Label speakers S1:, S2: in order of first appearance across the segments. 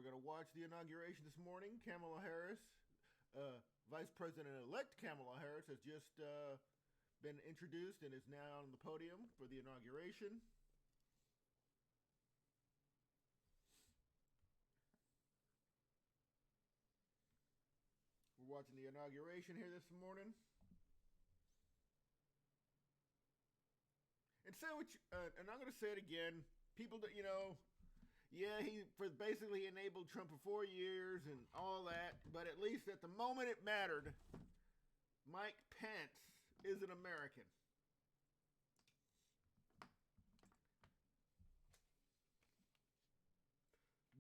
S1: we're going to watch the inauguration this morning. Kamala Harris, Vice President-elect Kamala Harris, has just been introduced and is now on the podium for the inauguration. We're watching the inauguration here this morning. And say what and I'm going to say it again. People that, he basically enabled Trump for 4 years and all that, but at least at the moment it mattered, Mike Pence is an American.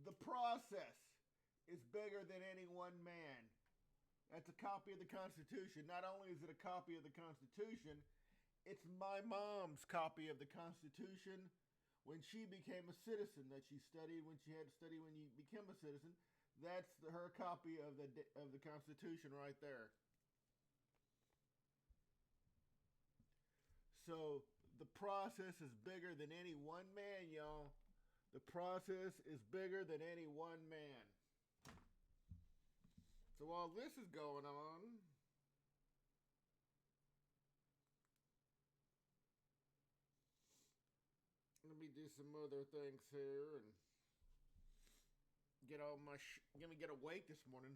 S1: The process is bigger than any one man. That's a copy of the Constitution. Not only is it a copy of the Constitution, it's my mom's copy of the Constitution when she became a citizen, that she studied when she had to study when you became a citizen. That's her copy of the Constitution right there. So the process is bigger than any one man, y'all. The process is bigger than any one man. So while this is going on, let me do some other things here and get awake this morning.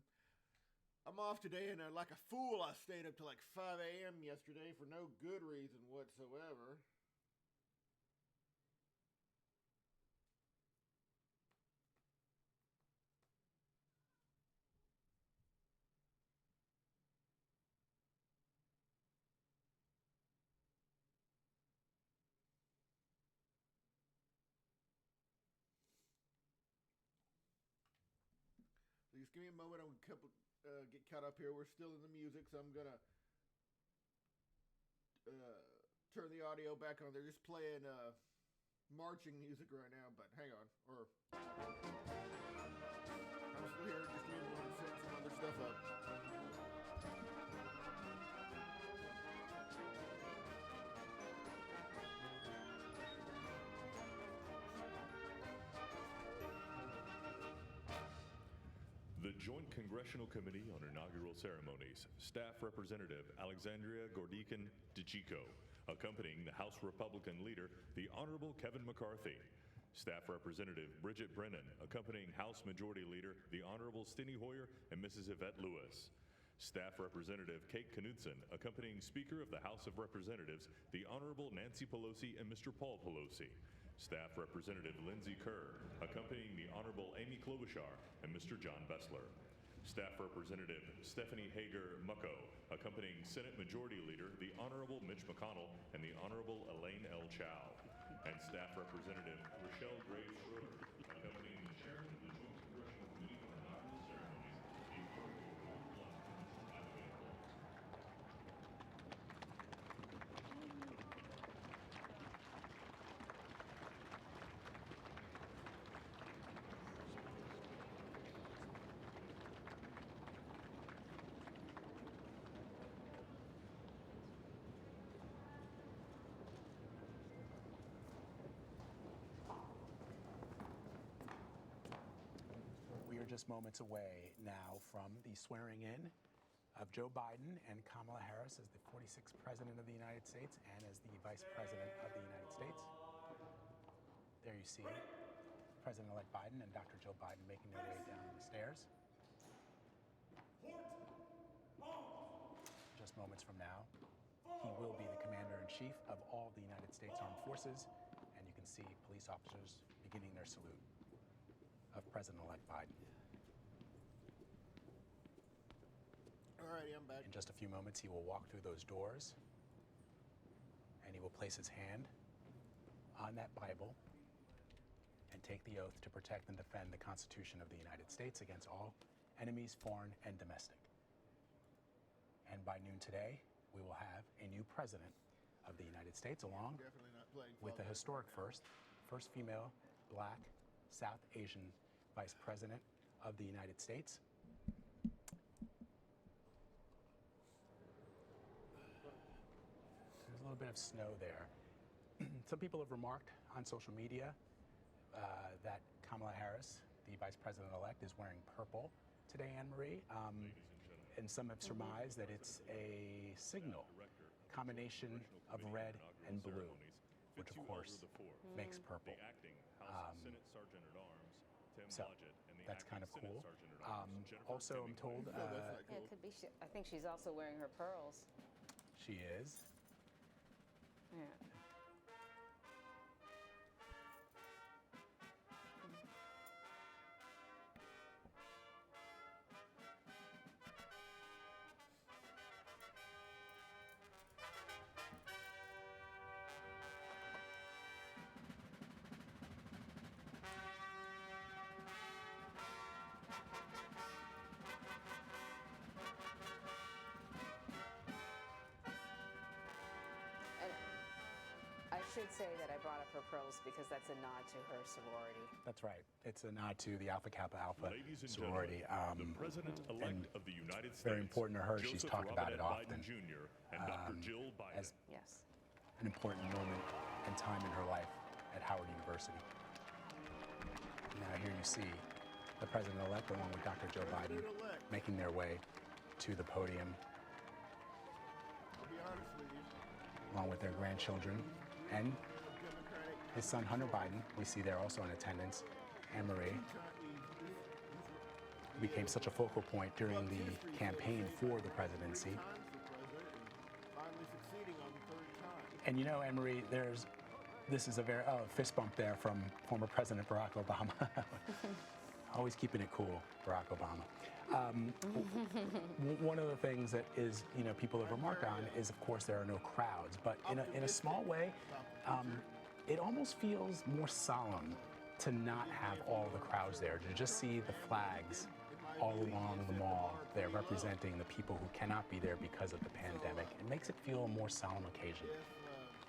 S1: I'm off today, and like a fool, I stayed up till like 5 a.m. yesterday for no good reason whatsoever. So just give me a moment. I'm gonna get caught up here. We're still in the music, so I'm gonna turn the audio back on. They're just playing marching music right now, but hang on. I'm still here. Just give me a moment to set some other stuff up.
S2: The Joint Congressional Committee on Inaugural Ceremonies, Staff Representative Alexandria Gordican-DeChico, accompanying the House Republican leader, the Honorable Kevin McCarthy. Staff Representative Bridget Brennan, accompanying House Majority Leader, the Honorable Steny Hoyer and Mrs. Yvette Lewis. Staff Representative Kate Knudsen, accompanying Speaker of the House of Representatives, the Honorable Nancy Pelosi and Mr. Paul Pelosi. Staff Representative Lindsey Kerr, accompanying the Honorable Amy Klobuchar and Mr. John Bessler. Staff Representative Stephanie Hager-Mucko, accompanying Senate Majority Leader, the Honorable Mitch McConnell and the Honorable Elaine L. Chao. And Staff Representative Rochelle Graves Schroeder, accompanying the Chairman of the Joint Congressional Committee on Inaugural Ceremonies, the Honorable
S3: We are just moments away now from the swearing in of Joe Biden and Kamala Harris as the 46th President of the United States and as the Vice President of the United States. There you see President-elect Biden and Dr. Joe Biden making their way down the stairs. Just moments from now, he will be the Commander-in-Chief of all the United States Armed Forces, and you can see police officers beginning their salute of President-elect Biden.
S1: Alrighty, I'm back.
S3: In just a few moments, he will walk through those doors, and he will place his hand on that Bible and take the oath to protect and defend the Constitution of the United States against all enemies, foreign and domestic. And by noon today, we will have a new president of the United States, along with a historic first female, black, South Asian Vice President of the United States. There's a little bit of snow there. Some people have remarked on social media that Kamala Harris The Vice President-elect is wearing purple today, Anne-Marie, and some have surmised that it's a signal, combination of red and blue, which of course makes purple. So that's kind of cool. Also, I'm told
S4: Yeah, it could be. I think she's also wearing her pearls.
S3: she is.
S4: Yeah. And I should say that I brought up her pearls because that's a nod to her sorority.
S3: That's right. It's a nod to the Alpha Kappa Alpha
S2: Ladies and
S3: sorority.
S2: gentlemen, the President-elect of the United States,
S3: very important to her. She's
S2: Joseph
S3: talked about it
S2: Robinette
S3: often.
S2: Biden Jr. and Dr. Jill Biden.
S3: as
S4: Yes.
S3: an important moment and time in her life at Howard University. Now here you see the President-elect along with Dr. Joe Biden
S1: President-elect.
S3: making their way to the podium
S1: I'll be honest with you.
S3: along with their grandchildren and
S1: Democratic
S3: his son Hunter Biden. We see there also in attendance. Anne-Marie became such a focal point during the campaign for the presidency.
S1: times for president and finally succeeding on the third time.
S3: And you know, Anne-Marie, this is a very fist bump there from former President Barack Obama. Always keeping it cool, Barack Obama. One of the things that is, people have remarked on is, of course, there are no crowds. But in a small way, it almost feels more solemn to not have all the crowds there, to just see the flags all along the mall there representing the people who cannot be there because of the pandemic. It makes it feel a more solemn occasion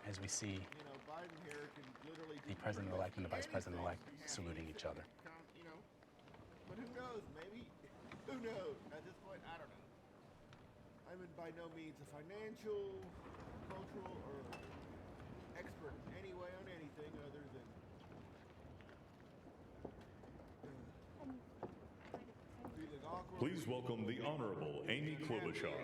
S3: as we see
S1: Biden here can literally
S3: the President-elect and the Vice President-elect saluting each other.
S1: But who knows? Maybe. Who knows? At this point, I don't know. I'm by no means a financial, cultural, or expert anyway on anything other than feeling awkward.
S2: Please welcome the Honorable Amy Klobuchar.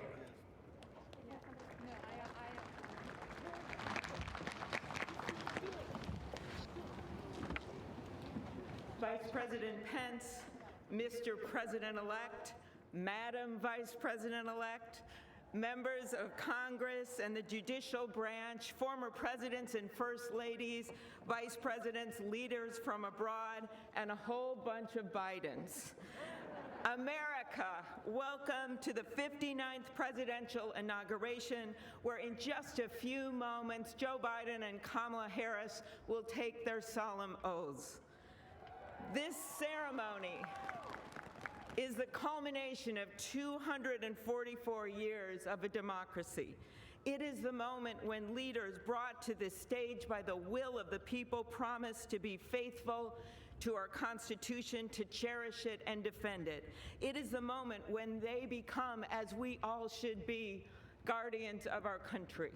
S5: Vice President Pence, Mr. President-elect, Madam Vice President-elect, members of Congress and the judicial branch, former presidents and first ladies, vice presidents, leaders from abroad, and a whole bunch of Bidens. America, welcome to the 59th presidential inauguration, where in just a few moments, Joe Biden and Kamala Harris will take their solemn oaths. This ceremony is the culmination of 244 years of a democracy. It is the moment when leaders brought to this stage by the will of the people promise to be faithful to our Constitution, to cherish it and defend it. It is the moment when they become, as we all should be, guardians of our country.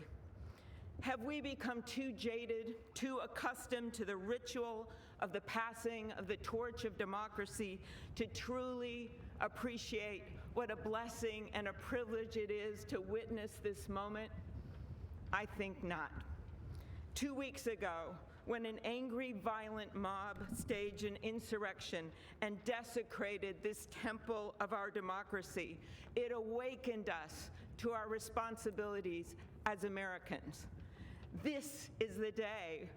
S5: Have we become too jaded, too accustomed to the ritual of the passing of the torch of democracy to truly appreciate what a blessing and a privilege it is to witness this moment? I think not. 2 weeks ago, when an angry, violent mob staged an insurrection and desecrated this temple of our democracy, it awakened us to our responsibilities as Americans. This is the day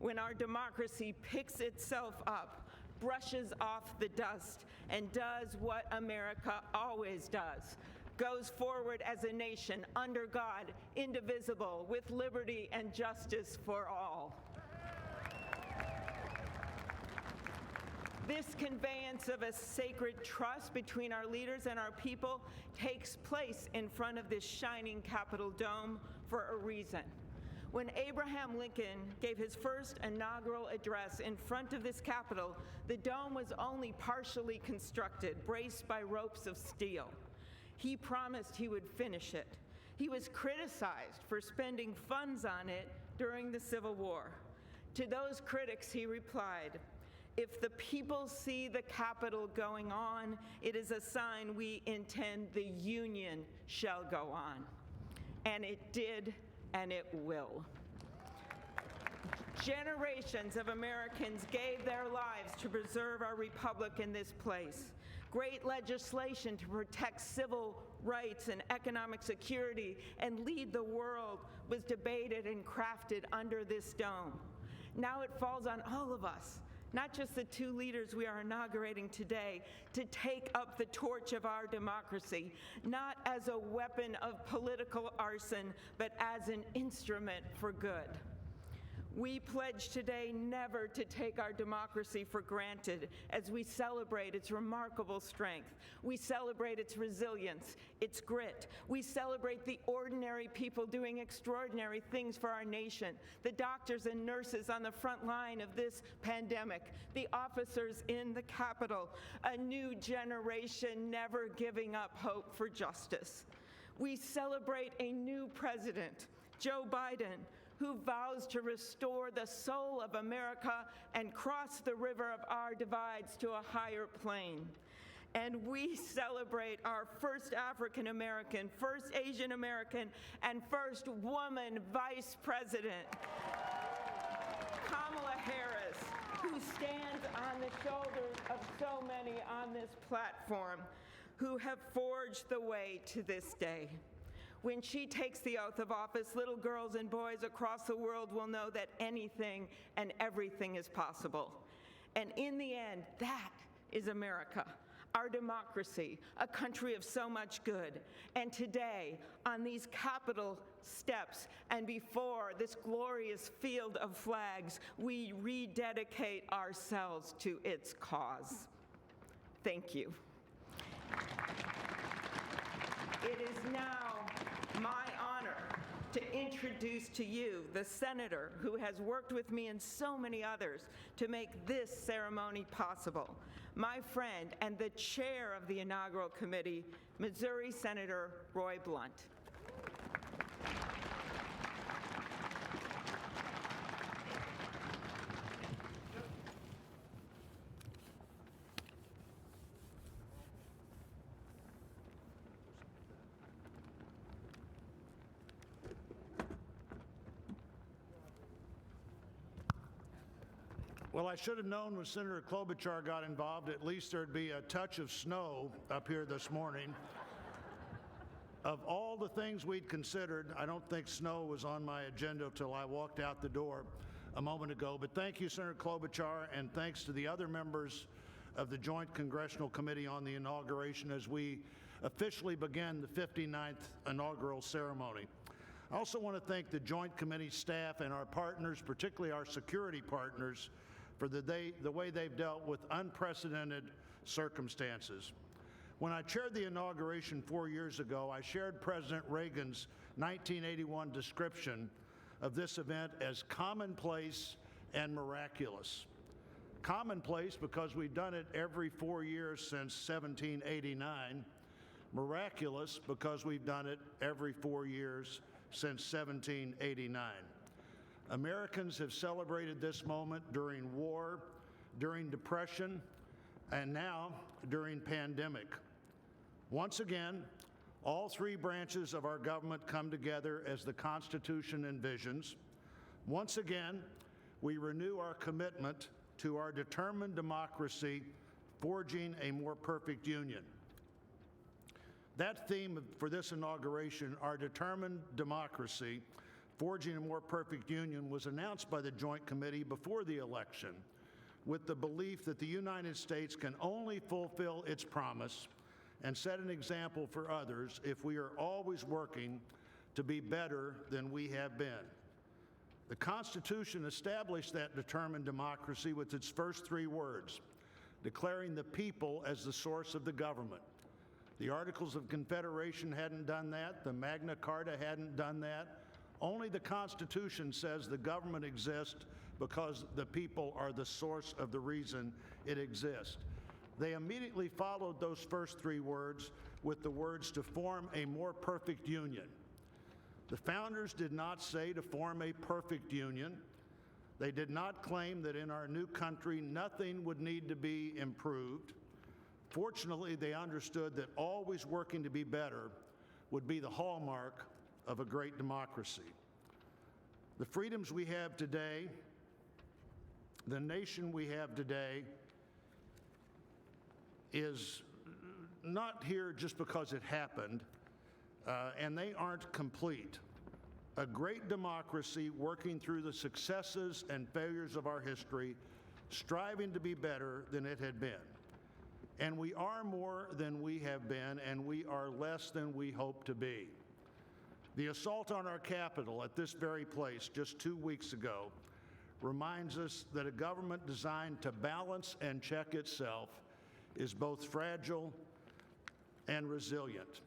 S5: when our democracy picks itself up, brushes off the dust, and does what America always does: goes forward as a nation under God, indivisible, with liberty and justice for all. This conveyance of a sacred trust between our leaders and our people takes place in front of this shining Capitol dome for a reason. When Abraham Lincoln gave his first inaugural address in front of this Capitol, the dome was only partially constructed, braced by ropes of steel. He promised he would finish it. He was criticized for spending funds on it during the Civil War. To those critics, he replied, If the people see the Capitol going on, it is a sign we intend the Union shall go on. And it did, and it will. Generations of Americans gave their lives to preserve our republic in this place. Great legislation to protect civil rights and economic security and lead the world was debated and crafted under this dome. Now it falls on all of us, not just the two leaders we are inaugurating today, to take up the torch of our democracy, not as a weapon of political arson, but as an instrument for good. We pledge today never to take our democracy for granted as we celebrate its remarkable strength. We celebrate its resilience, its grit. We celebrate the ordinary people doing extraordinary things for our nation, the doctors and nurses on the front line of this pandemic, the officers in the Capitol, a new generation never giving up hope for justice. We celebrate a new president, Joe Biden, who vows to restore the soul of America and cross the river of our divides to a higher plane. And we celebrate our first African American, first Asian American, and first woman vice president, Kamala Harris, who stands on the shoulders of so many on this platform who have forged the way to this day. When she takes the oath of office, little girls and boys across the world will know that anything and everything is possible. And in the end, that is America, our democracy, a country of so much good. And today, on these Capitol steps and before this glorious field of flags, we rededicate ourselves to its cause. Thank you. It is now my honor to introduce to you the senator who has worked with me and so many others to make this ceremony possible, my friend and the chair of the inaugural committee, Missouri Senator Roy Blunt.
S6: Well, I should have known when Senator Klobuchar got involved, at least there'd be a touch of snow up here this morning. Of all the things we'd considered, I don't think snow was on my agenda until I walked out the door a moment ago. But thank you, Senator Klobuchar, and thanks to the other members of the Joint Congressional Committee on the Inauguration as we officially begin the 59th inaugural ceremony. I also want to thank the Joint Committee staff and our partners, particularly our security partners, for the way they've dealt with unprecedented circumstances. When I chaired the inauguration 4 years ago, I shared President Reagan's 1981 description of this event as commonplace and miraculous. Commonplace because we've done it every 4 years since 1789. Miraculous because we've done it every 4 years since 1789. Americans have celebrated this moment during war, during depression, and now during pandemic. Once again, all three branches of our government come together as the Constitution envisions. Once again, we renew our commitment to our determined democracy, forging a more perfect union. That theme for this inauguration, our determined democracy, forging a more perfect union, was announced by the Joint Committee before the election with the belief that the United States can only fulfill its promise and set an example for others if we are always working to be better than we have been. The Constitution established that determined democracy with its first three words, declaring the people as the source of the government. The Articles of Confederation hadn't done that. The Magna Carta hadn't done that. Only the Constitution says the government exists because the people are the source of the reason it exists. They immediately followed those first three words with the words to form a more perfect union. The founders did not say to form a perfect union. They did not claim that in our new country nothing would need to be improved. Fortunately, they understood that always working to be better would be the hallmark of a great democracy. The freedoms we have today, the nation we have today, is not here just because it happened, and they aren't complete. A great democracy working through the successes and failures of our history, striving to be better than it had been. And we are more than we have been, and we are less than we hope to be. The assault on our Capitol at this very place just 2 weeks ago reminds us that a government designed to balance and check itself is both fragile and resilient.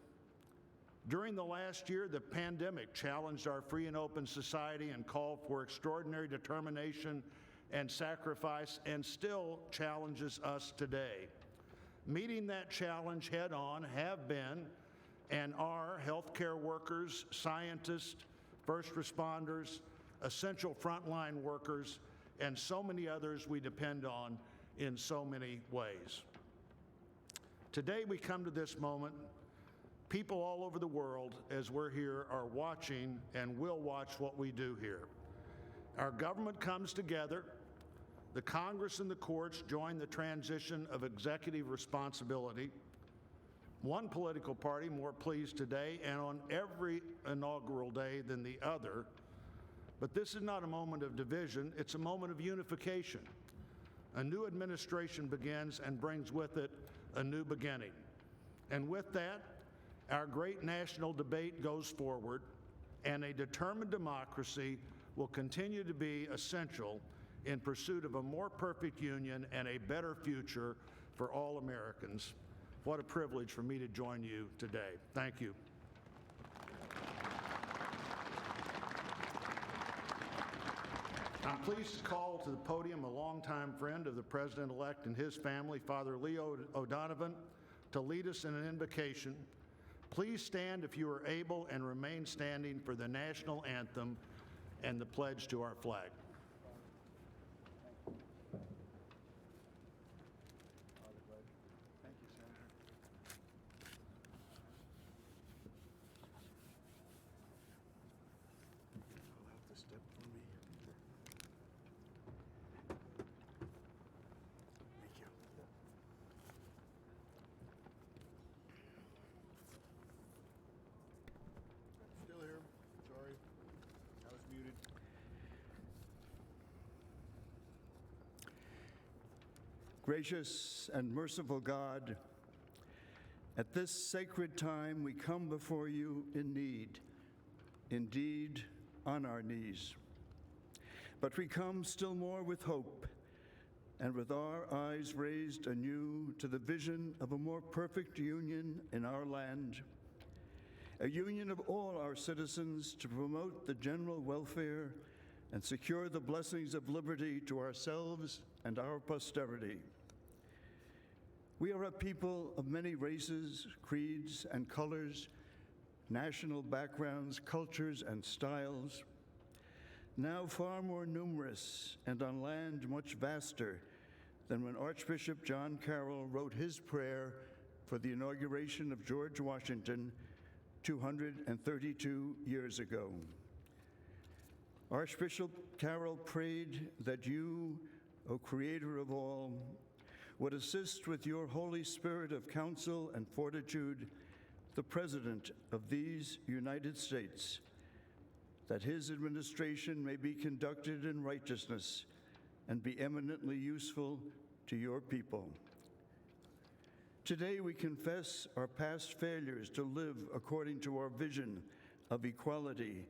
S6: During the last year, the pandemic challenged our free and open society and called for extraordinary determination and sacrifice, and still challenges us today. Meeting that challenge head on have been and are healthcare workers, scientists, first responders, essential frontline workers, and so many others we depend on in so many ways. Today we come to this moment. People all over the world, as we're here, are watching and will watch what we do here. Our government comes together. The Congress and the courts join the transition of executive responsibility. One political party more pleased today and on every inaugural day than the other. But this is not a moment of division, it's a moment of unification. A new administration begins and brings with it a new beginning. And with that, our great national debate goes forward, and a determined democracy will continue to be essential in pursuit of a more perfect union and a better future for all Americans. What a privilege for me to join you today. Thank you. I'm pleased to call to the podium a longtime friend of the President-elect and his family, Father Leo O'Donovan, to lead us in an invocation. Please stand if you are able and remain standing for the national anthem and the pledge to our flag.
S1: Thank you, Senator. I'll have to step for me. Thank you. Still here. Sorry. I was muted.
S7: Gracious and merciful God, at this sacred time we come before you in need, indeed on our knees. But we come still more with hope and with our eyes raised anew to the vision of a more perfect union in our land, a union of all our citizens to promote the general welfare and secure the blessings of liberty to ourselves and our posterity. We are a people of many races, creeds, and colors, national backgrounds, cultures, and styles, now far more numerous and on land much vaster than when Archbishop John Carroll wrote his prayer for the inauguration of George Washington 232 years ago. Archbishop Carroll prayed that you, O Creator of all, would assist with your Holy Spirit of counsel and fortitude the President of these United States, that his administration may be conducted in righteousness and be eminently useful to your people. Today we confess our past failures to live according to our vision of equality,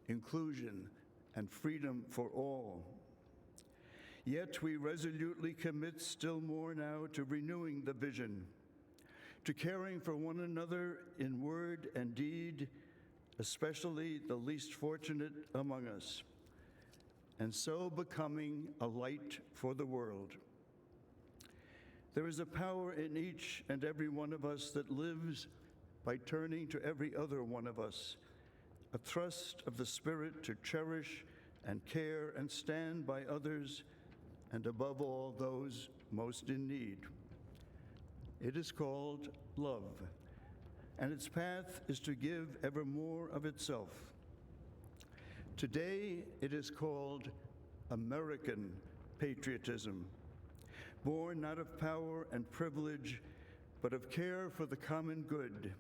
S7: inclusion, and freedom for all. Yet we resolutely commit still more now to renewing the vision, to caring for one another in word and deed, especially the least fortunate among us, and so becoming a light for the world. There is a power in each and every one of us that lives by turning to every other one of us, a thrust of the Spirit to cherish and care and stand by others, and above all, those most in need. It is called love, and its path is to give ever more of itself. Today, it is called American patriotism, born not of power and privilege, but of care for the common good,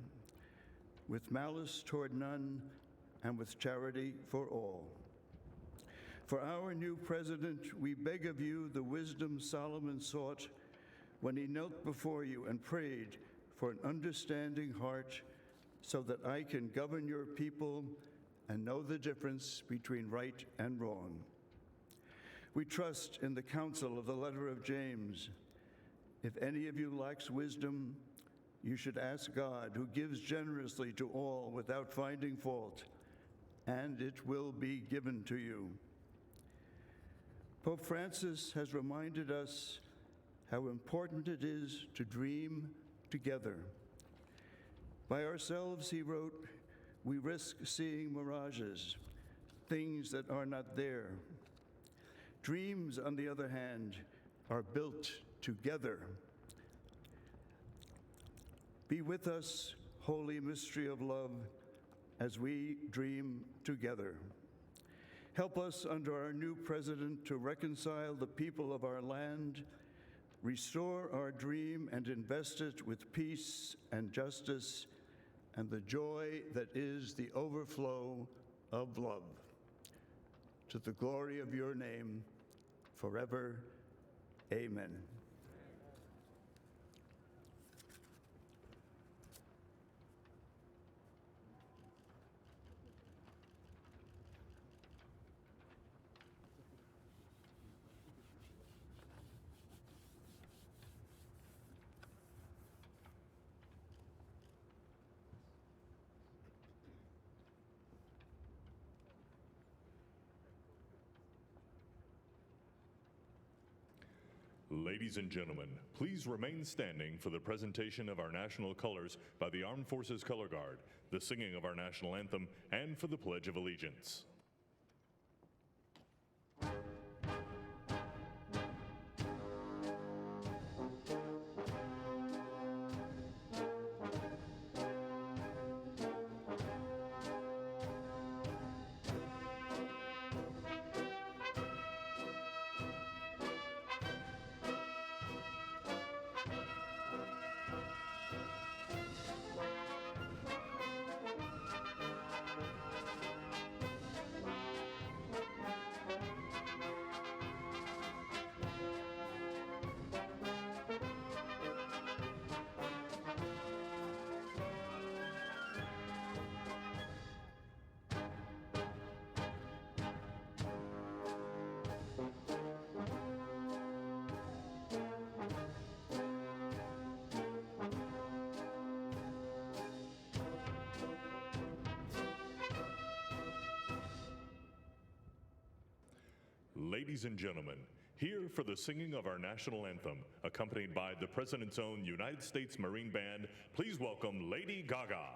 S7: with malice toward none and with charity for all. For our new president, we beg of you the wisdom Solomon sought when he knelt before you and prayed for an understanding heart, so that I can govern your people and know the difference between right and wrong. We trust in the counsel of the letter of James. If any of you lacks wisdom, you should ask God, who gives generously to all without finding fault, and it will be given to you. Pope Francis has reminded us how important it is to dream together. By ourselves, he wrote, we risk seeing mirages, things that are not there. Dreams, on the other hand, are built together. Be with us, holy mystery of love, as we dream together. Help us under our new president to reconcile the people of our land, restore our dream and invest it with peace and justice and the joy that is the overflow of love. To the glory of your name, forever, amen.
S2: Ladies and gentlemen, please remain standing for the presentation of our national colors by the Armed Forces Color Guard, the singing of our national anthem, and for the Pledge of Allegiance. Ladies and gentlemen, here for the singing of our national anthem, accompanied by the President's own United States Marine Band, please welcome Lady Gaga.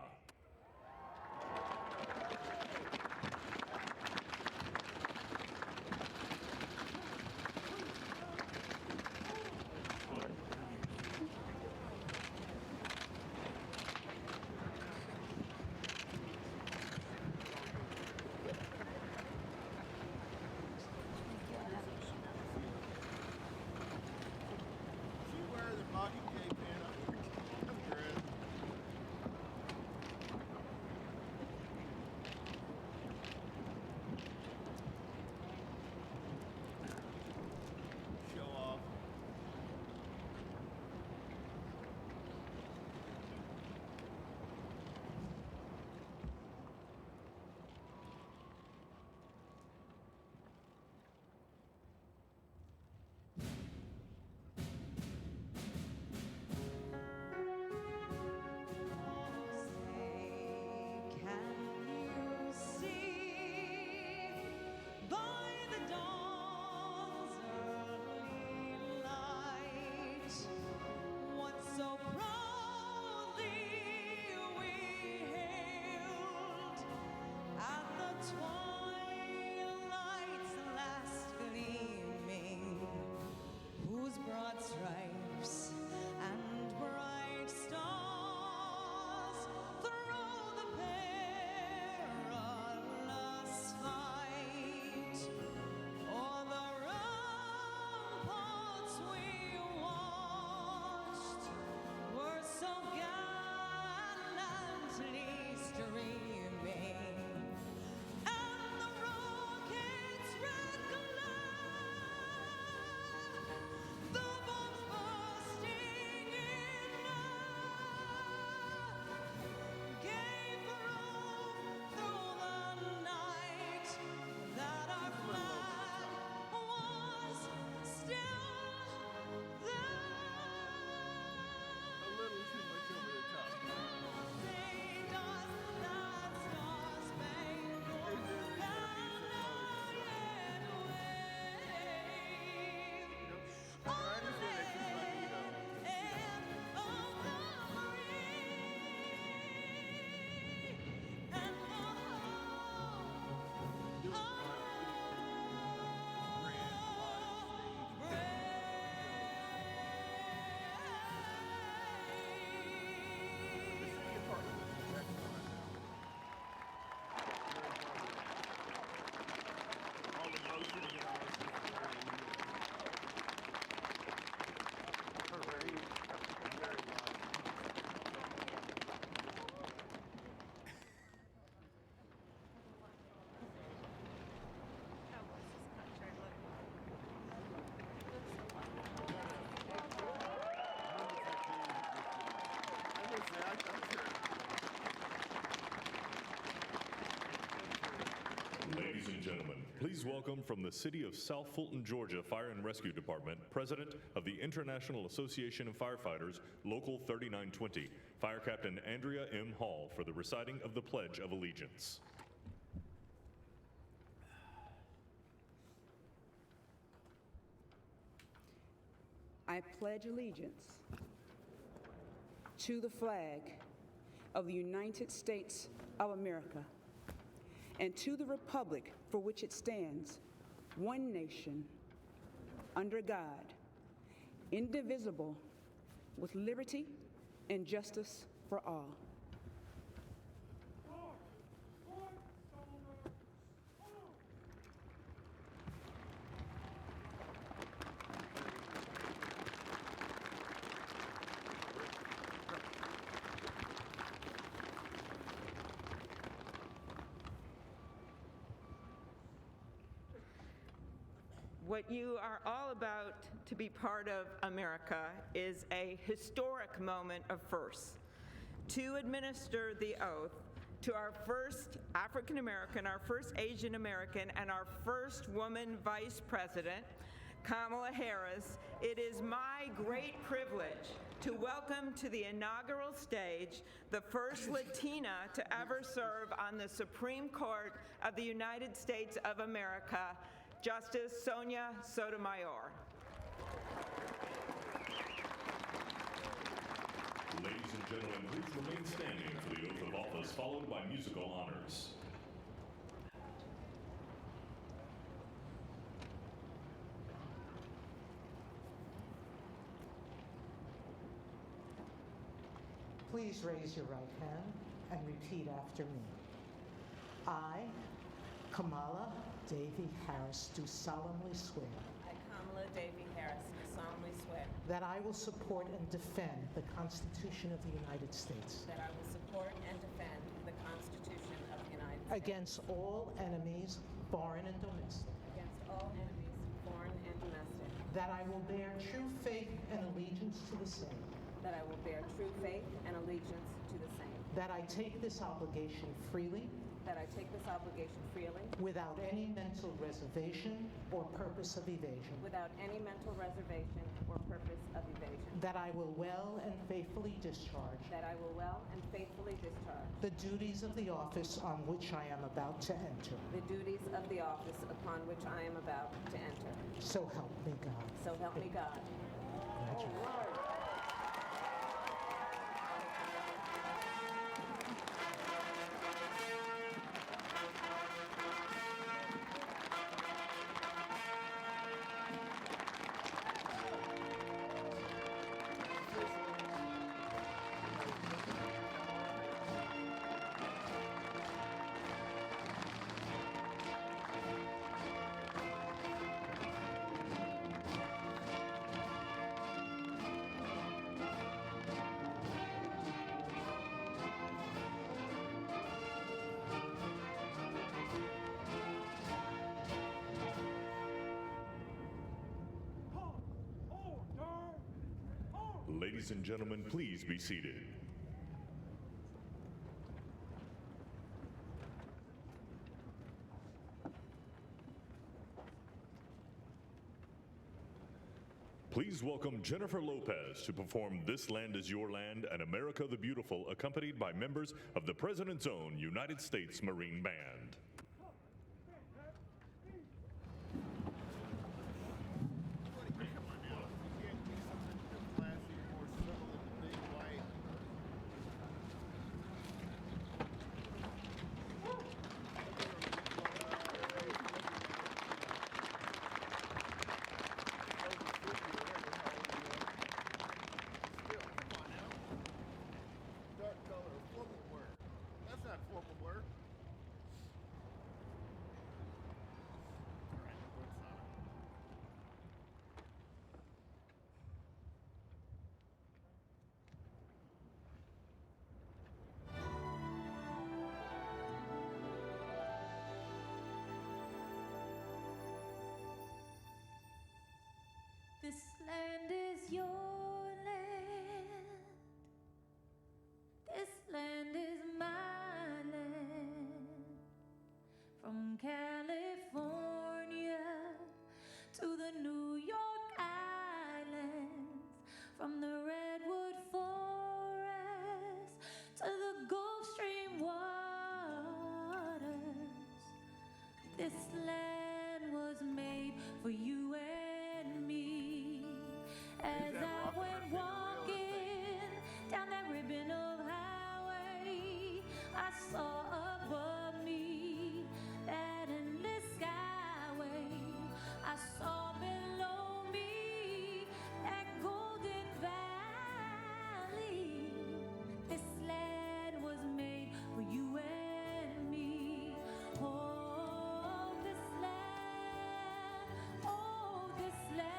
S2: Please welcome from the city of South Fulton, Georgia Fire and Rescue Department, President of the International Association of Firefighters, Local 3920, Fire Captain Andrea M. Hall for the reciting of the Pledge of Allegiance.
S8: I pledge allegiance to the flag of the United States of America and to the republic for which it stands, one nation, under God, indivisible, with liberty and justice for all.
S5: What you are all about to be part of, America, is a historic moment of firsts. To administer the oath to our first African American, our first Asian American, and our first woman vice president, Kamala Harris, it is my great privilege to welcome to the inaugural stage the first Latina to ever serve on the Supreme Court of the United States of America, Justice Sonia Sotomayor.
S2: Ladies and gentlemen, please remain standing for the oath of office, followed by musical honors.
S9: Please raise your right hand and repeat after me. I, Kamala Davy Harris, do solemnly swear
S4: I, Kamala Davy Harris, do solemnly swear
S9: that I will support and defend the Constitution of the United States
S4: that I will support and defend the Constitution of the United States
S9: against all enemies, foreign and domestic,
S4: against all enemies, foreign and domestic,
S9: that I will bear true faith and allegiance to the same,
S4: that I will bear true faith and allegiance to the same,
S9: that I take this obligation freely,
S4: that I take this obligation freely,
S9: without any mental reservation or purpose of evasion,
S4: without any mental reservation or purpose of evasion,
S9: that I will well and faithfully discharge
S4: that I will well and faithfully discharge
S9: the duties of the office on which I am about to enter.
S4: the duties of the office upon which I am about to enter.
S9: So help me God.
S4: So help me God.
S9: Congratulations.
S2: Ladies and gentlemen, please be seated. Please welcome Jennifer Lopez to perform This Land Is Your Land and America the Beautiful, accompanied by members of the President's own United States Marine Band.
S10: This land was made for you and me. As I went walking down that ribbon of highway, I saw above me that endless skyway. I saw below me that golden valley. This land was made for you and me. Oh, this land, oh, this land.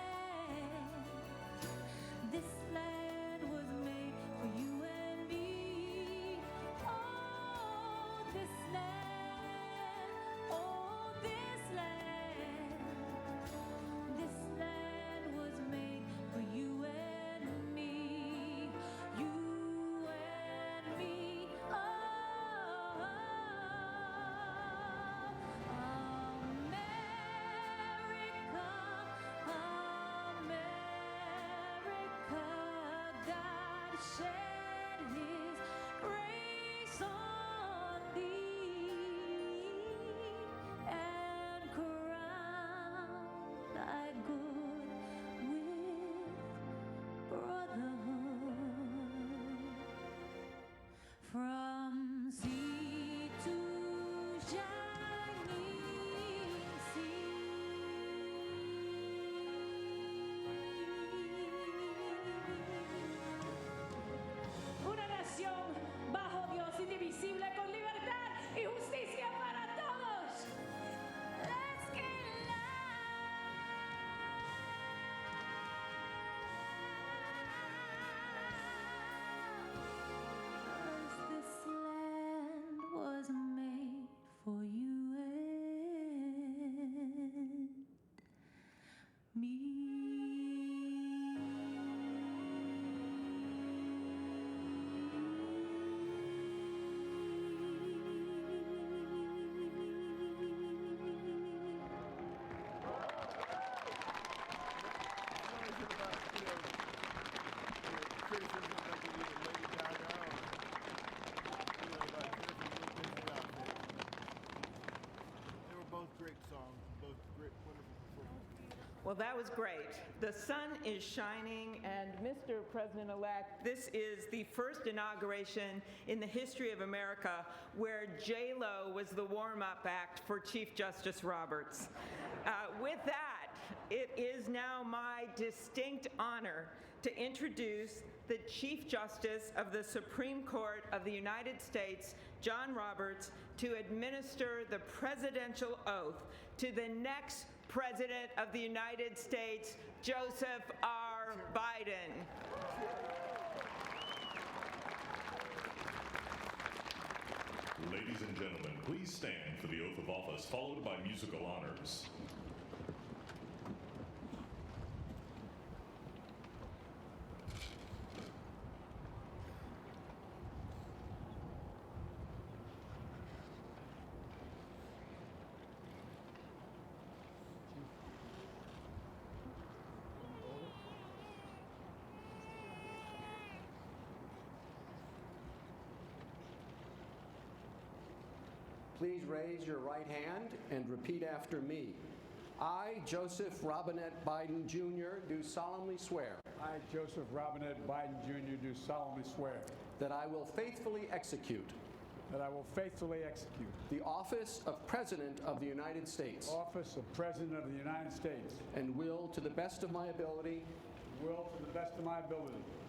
S10: This land was made for you and me. Oh, this land, oh, this land. This land was made for you and me. You and me. Oh, America, God shed His grace on thee and crowned thy good with brotherhood. From sea to shining sea. Una nación bajo Dios, indivisible, con libertad y justicia para todos. Let's get loud. This land was made for you and
S1: They were both great songs, both great, wonderful performances.
S5: Well, that was great. The sun is shining, and Mr. President-elect, this is the first inauguration in the history of America where J-Lo was the warm-up act for Chief Justice Roberts. With that, it is now my distinct honor to introduce the Chief Justice of the Supreme Court of the United States, John Roberts, to administer the presidential oath to the next President of the United States, Joseph R. Biden.
S2: Ladies and gentlemen, please stand for the oath of office, followed by musical honors.
S11: Please raise your right hand and repeat after me. I, Joseph Robinette Biden Jr., do solemnly swear
S12: I, Joseph Robinette Biden Jr., do solemnly swear
S11: that I will faithfully execute
S12: that I will faithfully execute
S11: the office of President of the United States
S12: the office of President of the United States
S11: and will, to the best of my ability,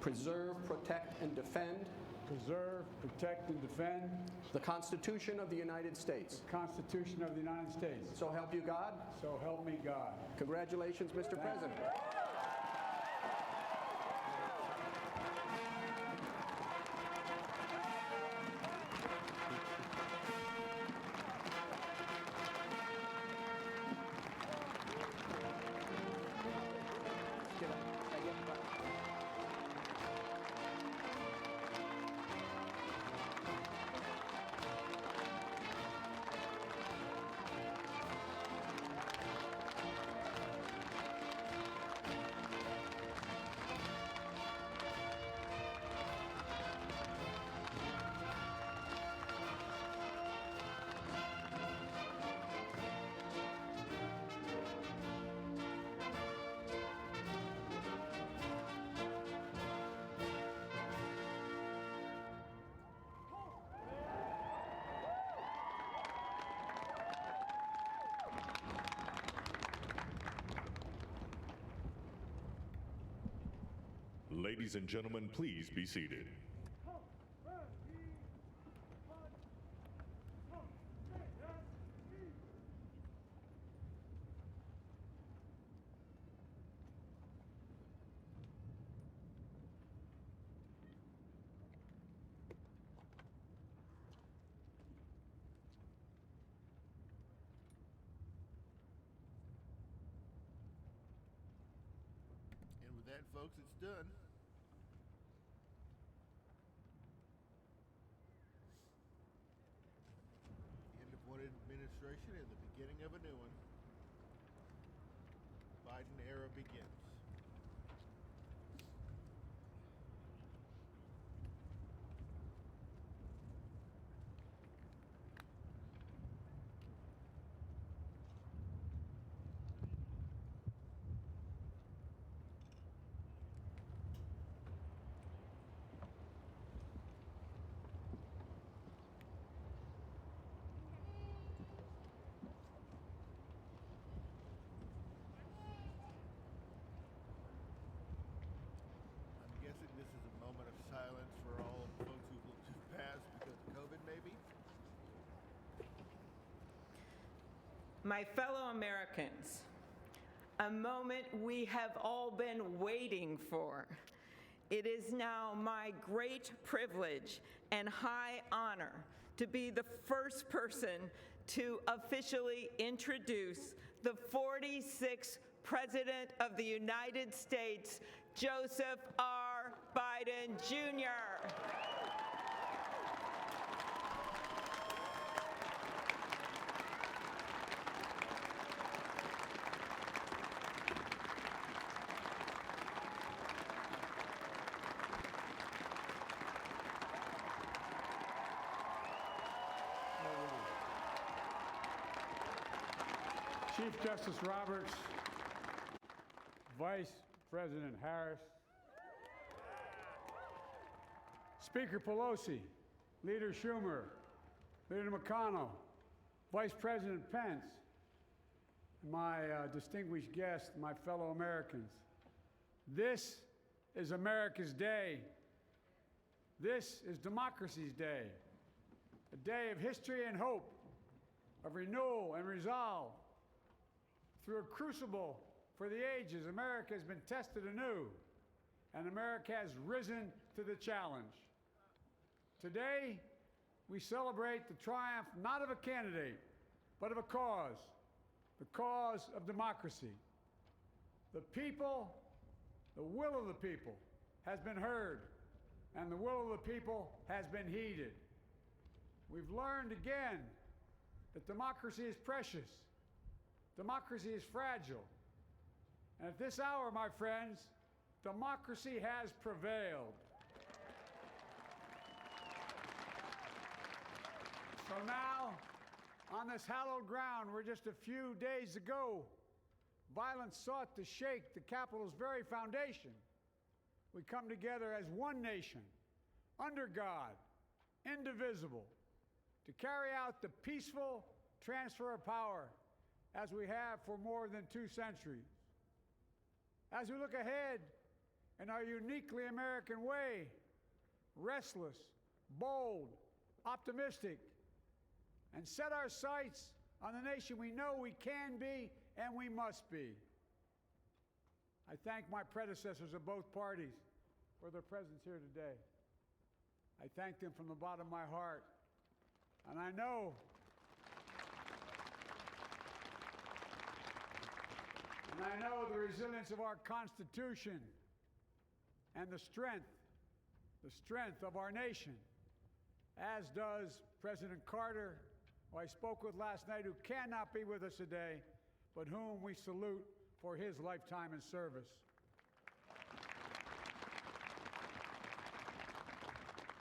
S11: preserve, protect, and defend the Constitution of the United States. So help you God.
S12: So help me God.
S11: Congratulations, Mr. President.
S2: Ladies and gentlemen, please be seated.
S1: And with that, folks, it's done. End of one administration and the beginning of a new one. Biden era begins. I'm guessing this is a moment of silence for all folks who've passed because of COVID, maybe?
S5: My fellow Americans, a moment we have all been waiting for. It is now my great privilege and high honor to be the first person to officially introduce the 46th President of the United States, Joseph R. Biden, Jr.
S12: Chief Justice Roberts, Vice President Harris, Speaker Pelosi, Leader Schumer, Leader McConnell, Vice President Pence, and my distinguished guests, my fellow Americans. This is America's day. This is democracy's day, a day of history and hope, of renewal and resolve. Through a crucible for the ages, America has been tested anew, and America has risen to the challenge. Today, we celebrate the triumph not of a candidate, but of a cause, the cause of democracy. The people, the will of the people, has been heard, and the will of the people has been heeded. We've learned again that democracy is precious. Democracy is fragile. And at this hour, my friends, democracy has prevailed. So now, on this hallowed ground where just a few days ago, violence sought to shake the Capitol's very foundation, we come together as one nation, under God, indivisible, to carry out the peaceful transfer of power as we have for more than 2 centuries. As we look ahead in our uniquely American way, restless, bold, optimistic, and set our sights on the nation we know we can be and we must be. I thank my predecessors of both parties for their presence here today. I thank them from the bottom of my heart. And I know the resilience of our Constitution and the strength of our nation, as does President Carter, who I spoke with last night, who cannot be with us today, but whom we salute for his lifetime in service.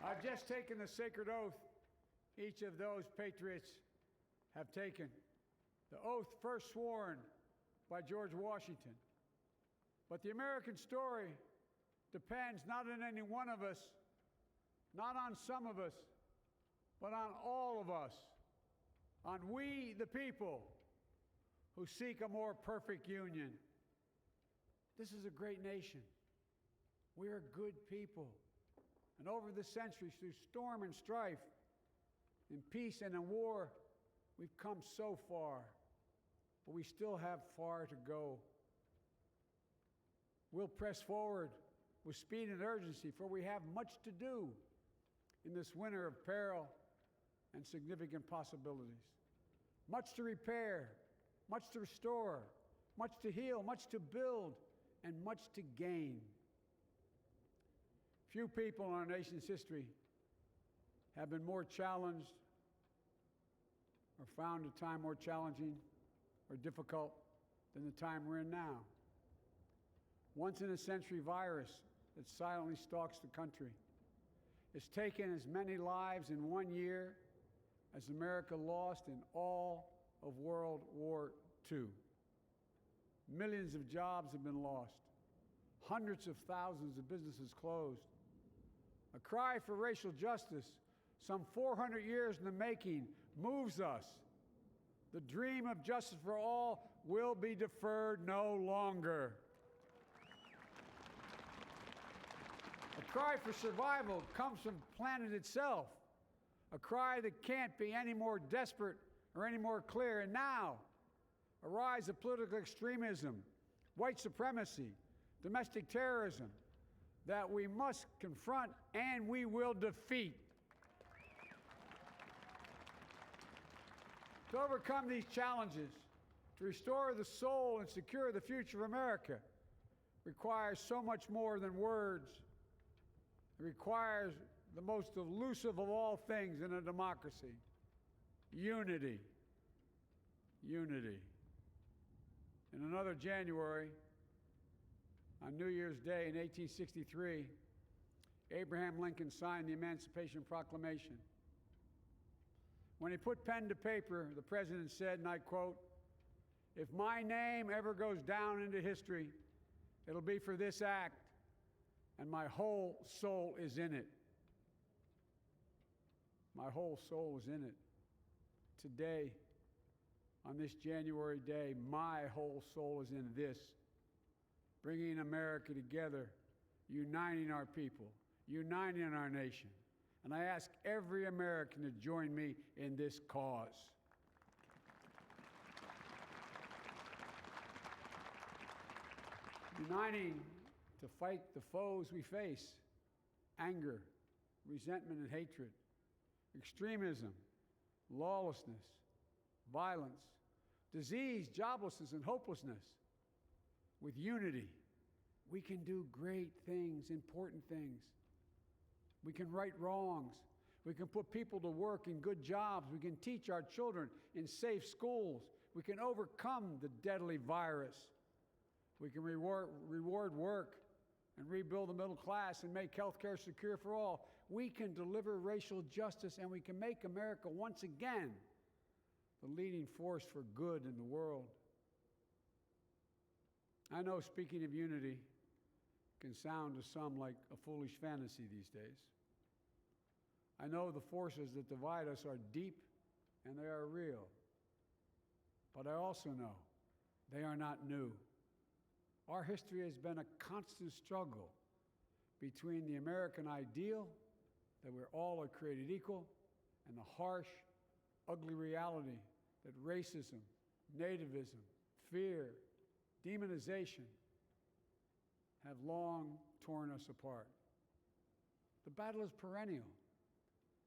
S12: I've just taken the sacred oath each of those patriots have taken. The oath first sworn by George Washington. But the American story depends not on any one of us, not on some of us, but on all of us, on we the people who seek a more perfect union. This is a great nation. We are good people. And over the centuries, through storm and strife, in peace and in war, we've come so far, but we still have far to go. We'll press forward with speed and urgency, for we have much to do in this winter of peril and significant possibilities. Much to repair, much to restore, much to heal, much to build, and much to gain. Few people in our nation's history have been more challenged or found a time more challenging or difficult than the time we're in now. Once-in-a-century virus that silently stalks the country. It's taken as many lives in 1 year as America lost in all of World War II. Millions of jobs have been lost. Hundreds of thousands of businesses closed. A cry for racial justice, some 400 years in the making, moves us. The dream of justice for all will be deferred no longer. A cry for survival comes from the planet itself. A cry that can't be any more desperate or any more clear. And now, a rise of political extremism, white supremacy, domestic terrorism, that we must confront and we will defeat. To overcome these challenges, to restore the soul and secure the future of America, requires so much more than words. It requires the most elusive of all things in a democracy: unity. Unity. In another January, on New Year's Day in 1863, Abraham Lincoln signed the Emancipation Proclamation. When he put pen to paper, the president said, and I quote, "If my name ever goes down into history, it'll be for this act, and my whole soul is in it." My whole soul is in it. Today, on this January day, my whole soul is in this, bringing America together, uniting our people, uniting our nation. And I ask every American to join me in this cause. Uniting to fight the foes we face: anger, resentment and hatred, extremism, lawlessness, violence, disease, joblessness, and hopelessness. With unity, we can do great things, important things. We can right wrongs. We can put people to work in good jobs. We can teach our children in safe schools. We can overcome the deadly virus. We can reward work and rebuild the middle class and make health care secure for all. We can deliver racial justice, and we can make America once again the leading force for good in the world. I know speaking of unity can sound to some like a foolish fantasy these days. I know the forces that divide us are deep and they are real. But I also know they are not new. Our history has been a constant struggle between the American ideal that we're all are created equal and the harsh, ugly reality that racism, nativism, fear, demonization have long torn us apart. The battle is perennial,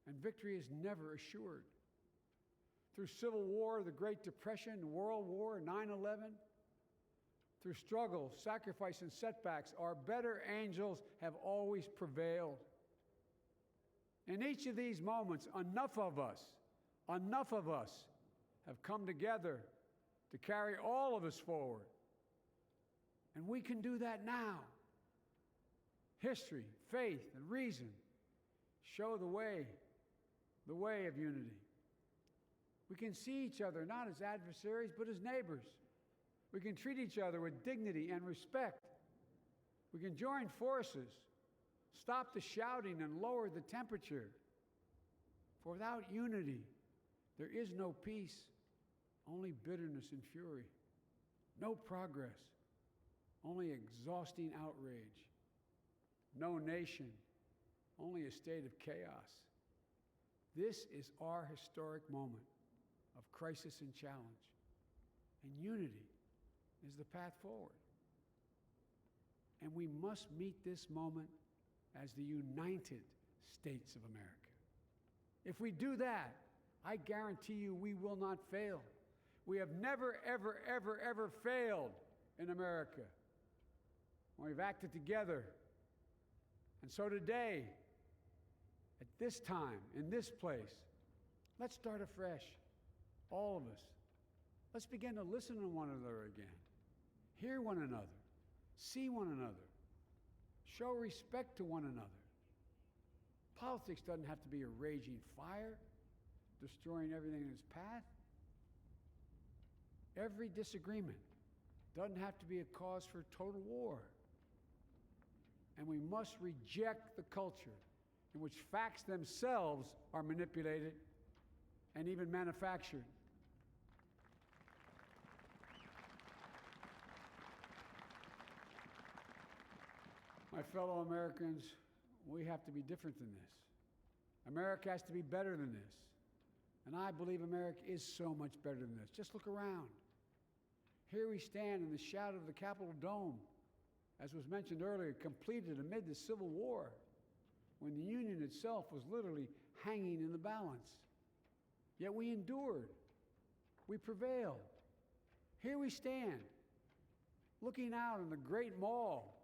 S12: and victory is never assured. Through Civil War, the Great Depression, World War, 9/11, through struggle, sacrifice, and setbacks, our better angels have always prevailed. In each of these moments, enough of us have come together to carry all of us forward. And we can do that now. History, faith, and reason show the way of unity. We can see each other not as adversaries, but as neighbors. We can treat each other with dignity and respect. We can join forces, stop the shouting, and lower the temperature. For without unity, there is no peace, only bitterness and fury. No progress, only exhausting outrage. no nation, only a state of chaos. This is our historic moment of crisis and challenge, and unity is the path forward. And we must meet this moment as the United States of America. If we do that, I guarantee you we will not fail. We have never, ever, ever, ever failed in America. We've acted together. And so today, at this time, in this place, let's start afresh, all of us. Let's begin to listen to one another again, hear one another, see one another, show respect to one another. Politics doesn't have to be a raging fire, destroying everything in its path. Every disagreement doesn't have to be a cause for total war. And we must reject the culture in which facts themselves are manipulated and even manufactured. My fellow Americans, we have to be different than this. America has to be better than this. And I believe America is so much better than this. Just look around. Here we stand in the shadow of the Capitol Dome, as was mentioned earlier, completed amid the Civil War, when the Union itself was literally hanging in the balance. Yet we endured. We prevailed. Here we stand, looking out on the great mall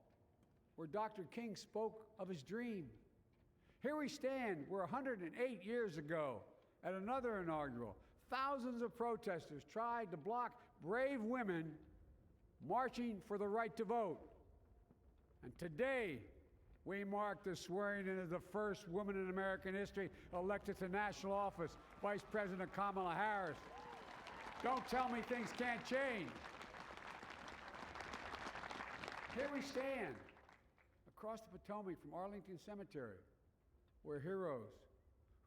S12: where Dr. King spoke of his dream. Here we stand where 108 years ago, at another inaugural, thousands of protesters tried to block brave women marching for the right to vote. And today, we mark the swearing in of the first woman in American history elected to national office, Vice President Kamala Harris. Don't tell me things can't change. Here we stand, across the Potomac from Arlington Cemetery, where heroes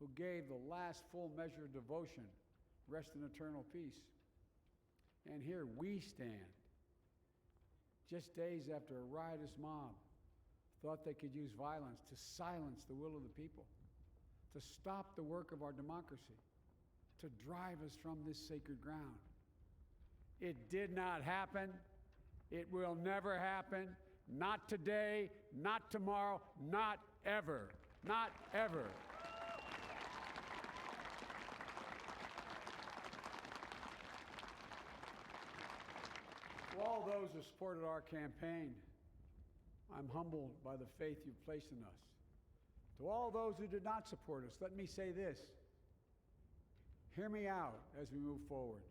S12: who gave the last full measure of devotion rest in eternal peace. And here we stand, just days after a riotous mob thought they could use violence to silence the will of the people, to stop the work of our democracy, to drive us from this sacred ground. It did not happen. It will never happen. Not today, not tomorrow, not ever. Not ever. To all those who supported our campaign, I'm humbled by the faith you've placed in us. To all those who did not support us, let me say this. Hear me out as we move forward.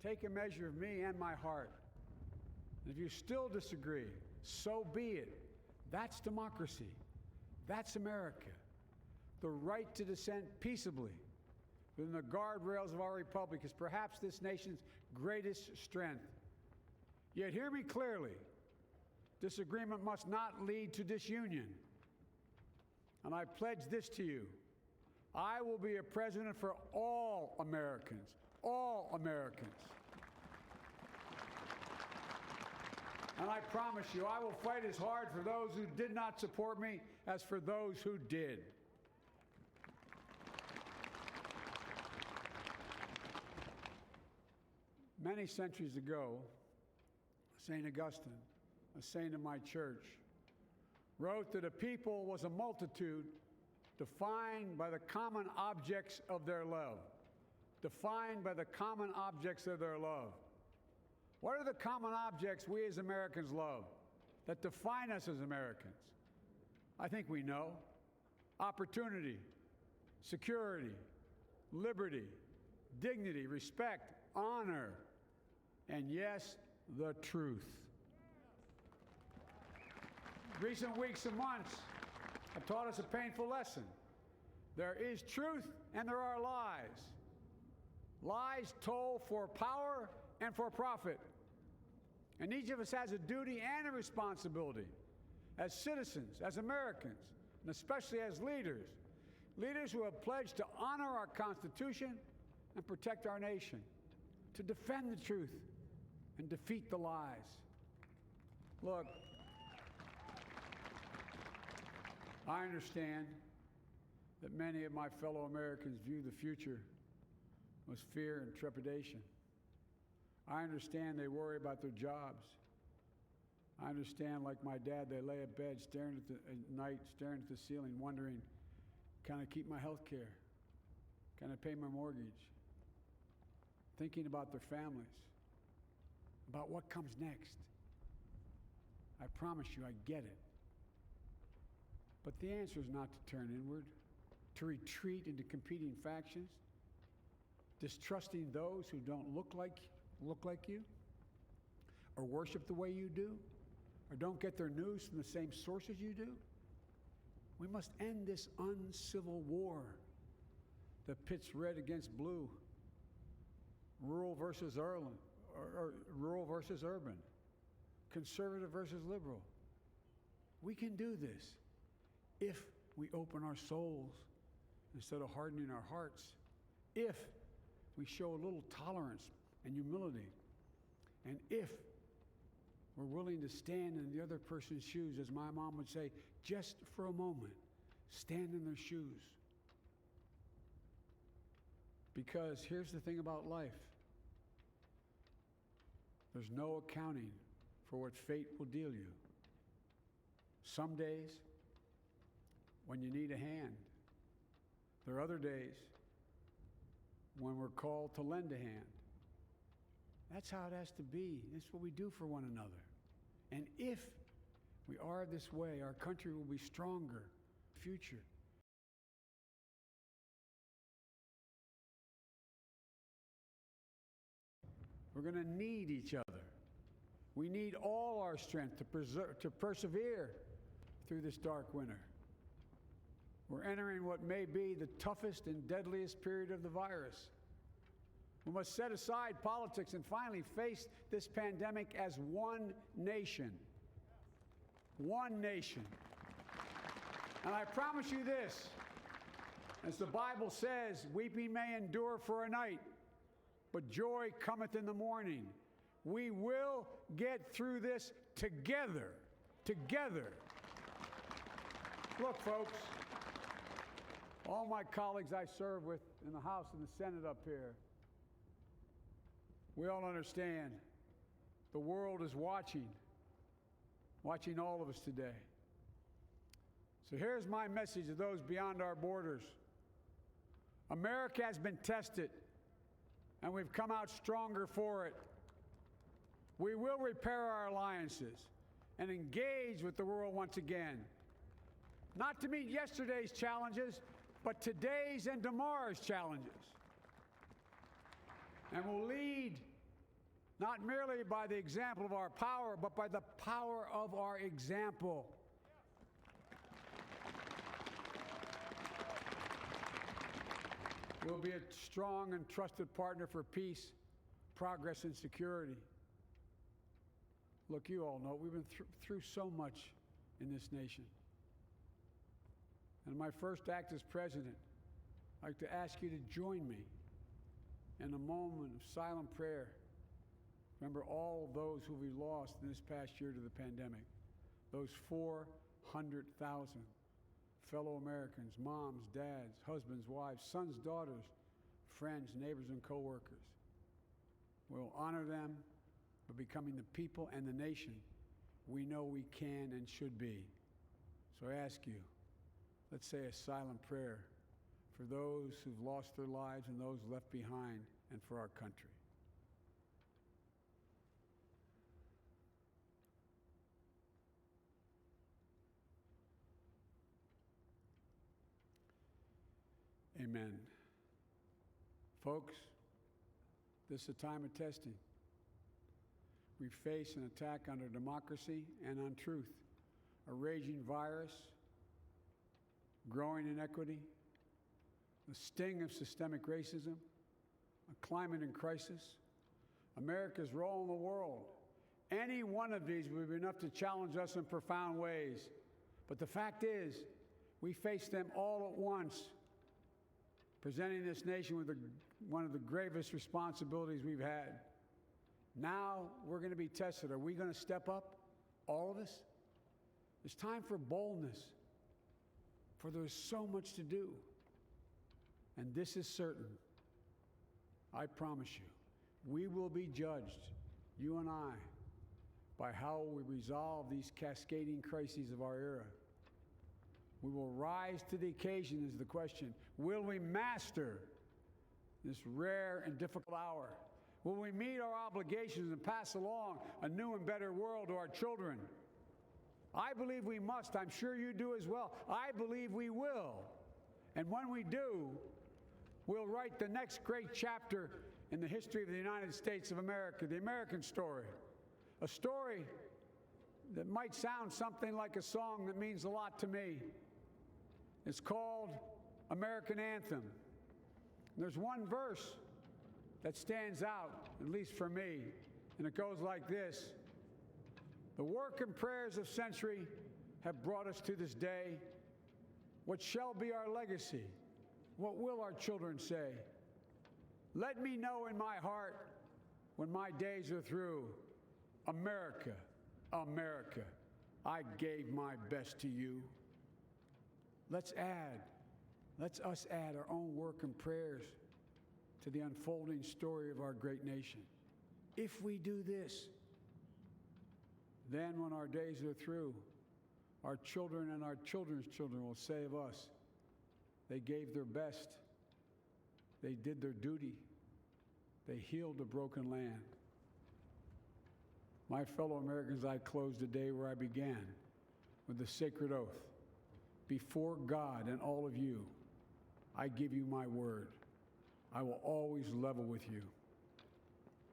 S12: Take a measure of me and my heart. And if you still disagree, so be it. That's democracy. That's America. The right to dissent peaceably within the guardrails of our republic is perhaps this nation's greatest strength. Yet hear me clearly. Disagreement must not lead to disunion. And I pledge this to you. I will be a president for all Americans. All Americans. And I promise you, I will fight as hard for those who did not support me as for those who did. Many centuries ago, St. Augustine, a saint of my church, wrote that a people was a multitude defined by the common objects of their love. Defined by the common objects of their love. What are the common objects we as Americans love that define us as Americans? I think we know. Opportunity, security, liberty, dignity, respect, honor, and yes, the truth. Recent weeks and months have taught us a painful lesson. There is truth and there are lies. Lies told for power and for profit. And each of us has a duty and a responsibility as citizens, as Americans, and especially as leaders. Leaders who have pledged to honor our Constitution and protect our nation, to defend the truth and defeat the lies. Look, I understand that many of my fellow Americans view the future with fear and trepidation. I understand they worry about their jobs. I understand, like my dad, they lay at bed at night, staring at the ceiling, wondering, can I keep my health care? Can I pay my mortgage? Thinking about their families, about what comes next. I promise you, I get it. But the answer is not to turn inward, to retreat into competing factions, distrusting those who don't look like you, or worship the way you do, or don't get their news from the same sources you do. We must end this uncivil war that pits red against blue, rural versus urban, conservative versus liberal. We can do this if we open our souls instead of hardening our hearts, if we show a little tolerance and humility, and if we're willing to stand in the other person's shoes, as my mom would say, just for a moment, stand in their shoes. Because here's the thing about life. There's no accounting for what fate will deal you. Some days, when you need a hand. There are other days when we're called to lend a hand. That's how it has to be. That's what we do for one another. And if we are this way, our country will be stronger. Future. We're going to need each other. We need all our strength to persevere through this dark winter. We're entering what may be the toughest and deadliest period of the virus. We must set aside politics and finally face this pandemic as one nation. One nation. And I promise you this, as the Bible says, weeping may endure for a night, but joy cometh in the morning. We will get through this together. Together. Look, folks, all my colleagues I serve with in the House and the Senate up here, we all understand the world is watching all of us today. So here's my message to those beyond our borders. America has been tested, and we've come out stronger for it. We will repair our alliances and engage with the world once again, not to meet yesterday's challenges, but today's and tomorrow's challenges. And we'll lead not merely by the example of our power, but by the power of our example. We'll be a strong and trusted partner for peace, progress, and security. Look, you all know we've been through so much in this nation. And my first act as president, I'd like to ask you to join me in a moment of silent prayer. Remember all those who we lost in this past year to the pandemic. Those 400,000 fellow Americans, moms, dads, husbands, wives, sons, daughters, friends, neighbors, and co-workers. We'll honor them by becoming the people and the nation we know we can and should be. So I ask you, let's say a silent prayer for those who've lost their lives and those left behind, and for our country. Amen. Folks, this is a time of testing. We face an attack on our democracy and on truth, a raging virus, growing inequity, the sting of systemic racism, a climate in crisis, America's role in the world. Any one of these would be enough to challenge us in profound ways. But the fact is, we face them all at once, presenting this nation with one of the gravest responsibilities we've had. Now we're going to be tested. Are we going to step up, all of us? It's time for boldness. for there is so much to do. And this is certain. I promise you, we will be judged, you and I, by how we resolve these cascading crises of our era. We will rise to the occasion is the question. Will we master this rare and difficult hour? Will we meet our obligations and pass along a new and better world to our children? I believe we must. I'm sure you do as well. I believe we will. And when we do, we'll write the next great chapter in the history of the United States of America, the American story. A story that might sound something like a song that means a lot to me. It's called American Anthem. There's one verse that stands out, at least for me, and it goes like this. The work and prayers of century have brought us to this day. What shall be our legacy? What will our children say? Let me know in my heart when my days are through. America, America, I gave my best to you. Let's us add our own work and prayers to the unfolding story of our great nation. If we do this, then when our days are through, our children and our children's children will say of us, they gave their best, they did their duty, they healed a broken land. My fellow Americans, I close the day where I began with the sacred oath. Before God and all of you, I give you my word. I will always level with you.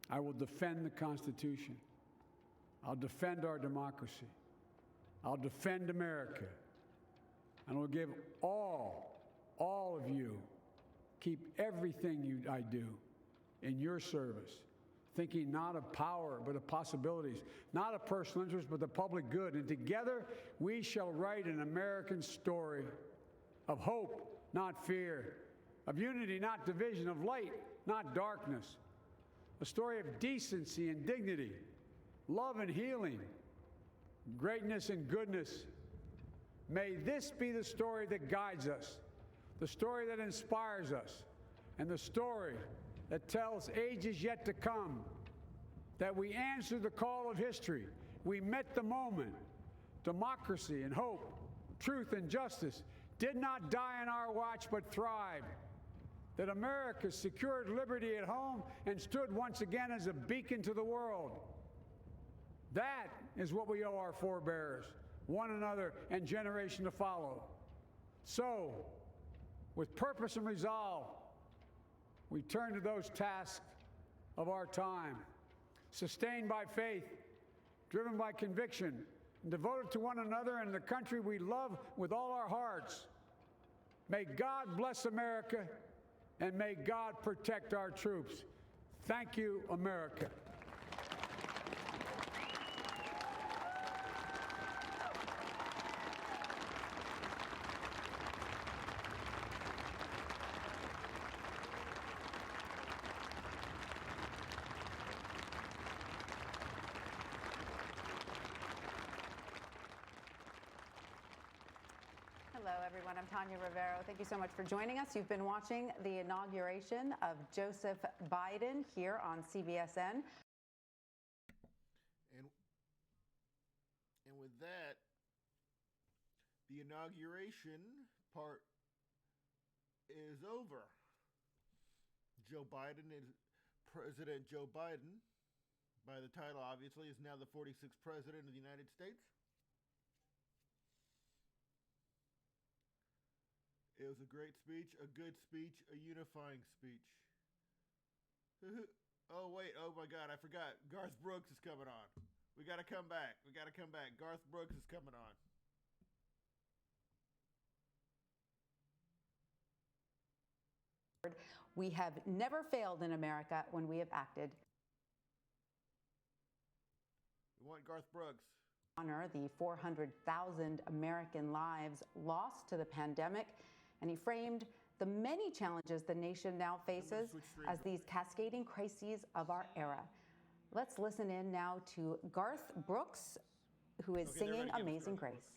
S12: I will defend the Constitution. I'll defend our democracy. I'll defend America. And I'll give all of you, keep everything I do in your service, thinking not of power, but of possibilities, not of personal interest, but the public good. And together, we shall write an American story of hope, not fear, of unity, not division, of light, not darkness, a story of decency and dignity, love and healing, greatness and goodness. May this be the story that guides us, the story that inspires us, and the story that tells ages yet to come that we answered the call of history. We met the moment. Democracy and hope, truth and justice did not die on our watch but thrived. That America secured liberty at home and stood once again as a beacon to the world. That is what we owe our forebears, one another, and generation to follow. So, with purpose and resolve, we turn to those tasks of our time, sustained by faith, driven by conviction, and devoted to one another and the country we love with all our hearts. May God bless America, and may God protect our troops. Thank you, America.
S4: Hello, everyone. I'm Tanya Rivero. Thank you so much for joining us. You've been watching the inauguration of Joseph Biden here on CBSN.
S1: And with that, the inauguration part is over. Joe Biden is President Joe Biden, by the title obviously, is now the 46th President of the United States. It was a great speech, a good speech, a unifying speech. Oh, wait. Oh, my God. I forgot. Garth Brooks is coming on. We got to come back. Garth Brooks is coming on.
S4: We have never failed in America when we have acted.
S1: We want Garth Brooks.
S4: Honor the 400,000 American lives lost to the pandemic. And he framed the many challenges the nation now faces as these cascading crises of our era. Let's listen in now to Garth Brooks, who is singing Amazing Grace.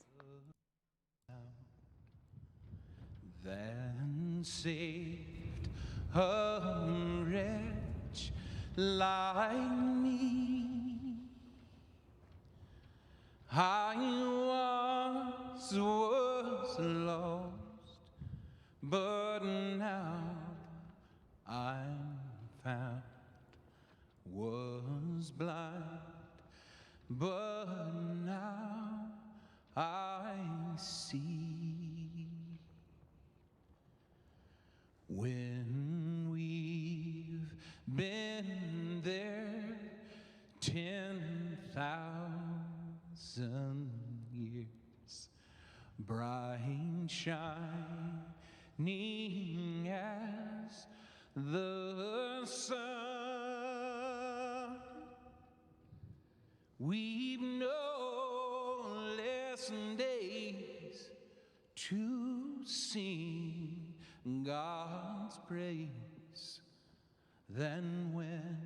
S13: than saved a wretch like me. I once was lost, but now I'm found. Was blind, but now I see. When we've been there 10,000 years, bright shining as the sun, we've no less days to sing God's praise than when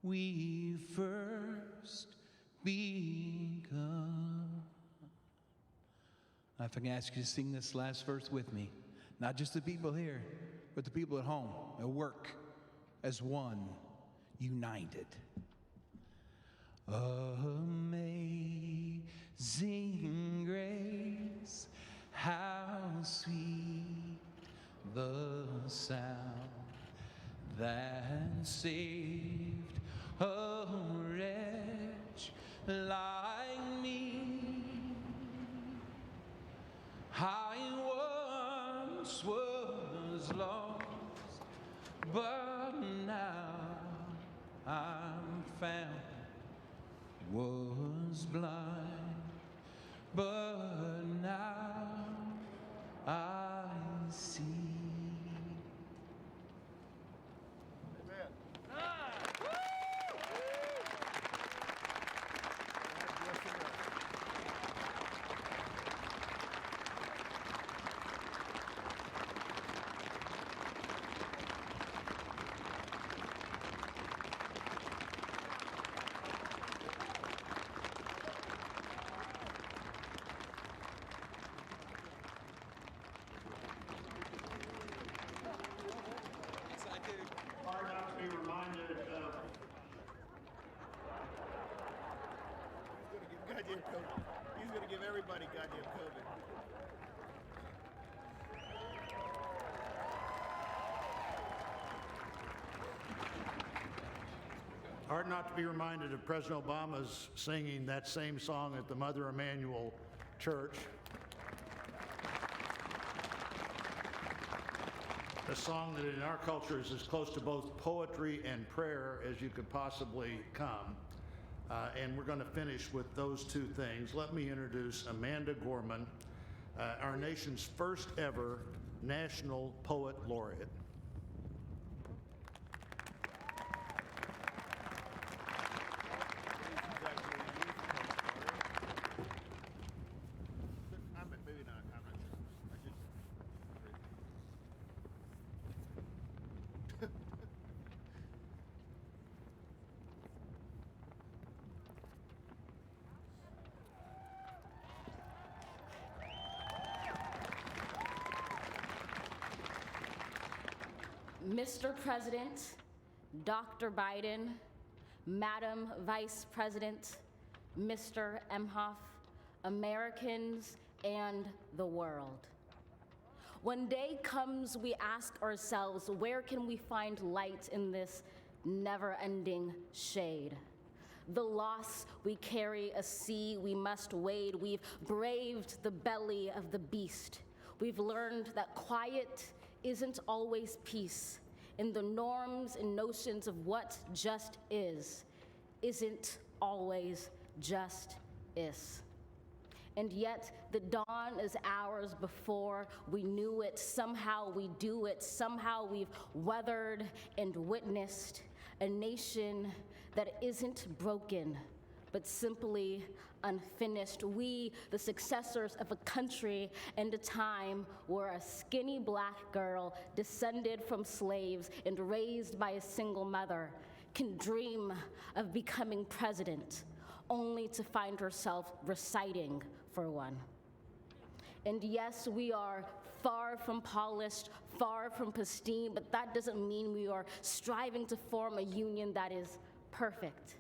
S13: we first begun. If I can ask you to sing this last verse with me, not just the people here, but the people at home, at work, as one, united. Amazing grace, how sweet the sound that saved a wretch like me. I once was lost, but now I'm found. Was blind, but now I see.
S1: Amen.
S6: Hard not to be reminded of
S1: Goddamn COVID. He's gonna give everybody goddamn COVID.
S6: Hard not to be reminded of President Obama's singing that same song at the Mother Emanuel Church. A song that in our culture is as close to both poetry and prayer as you could possibly come. And we're going to finish with those two things. Let me introduce Amanda Gorman, our nation's first ever National Poet Laureate.
S1: Maybe not. I'm not sure.
S10: Mr. President, Dr. Biden, Madam Vice President, Mr. Emhoff, Americans, and the world. When day comes, we ask ourselves, where can we find light in this never-ending shade? The loss we carry, a sea we must wade. We've braved the belly of the beast. We've learned that quiet isn't always peace, and the norms and notions of what just isn't always just is. And yet the dawn is ours before we knew it. Somehow we do it. Somehow we've weathered and witnessed a nation that isn't broken, but simply unfinished. We, the successors of a country and a time where a skinny black girl descended from slaves and raised by a single mother can dream of becoming president, only to find herself reciting for one. And yes, we are far from polished, far from pristine, but that doesn't mean we are striving to form a union that is perfect.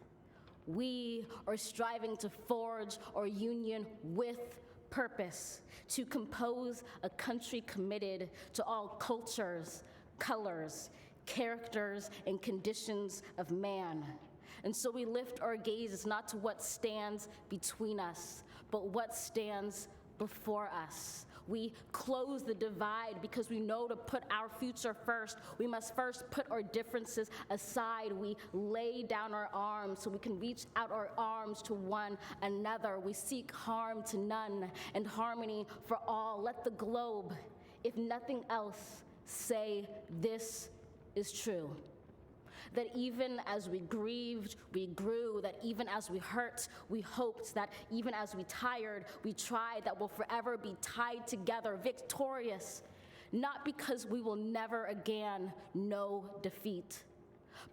S10: We are striving to forge our union with purpose, to compose a country committed to all cultures, colors, characters, and conditions of man. And so we lift our gazes not to what stands between us, but what stands before us. We close the divide because we know to put our future first. We must first put our differences aside. We lay down our arms so we can reach out our arms to one another. We seek harm to none and harmony for all. Let the globe, if nothing else, say this is true. That even as we grieved, we grew, that even as we hurt, we hoped, that even as we tired, we tried, that we'll forever be tied together, victorious, not because we will never again know defeat,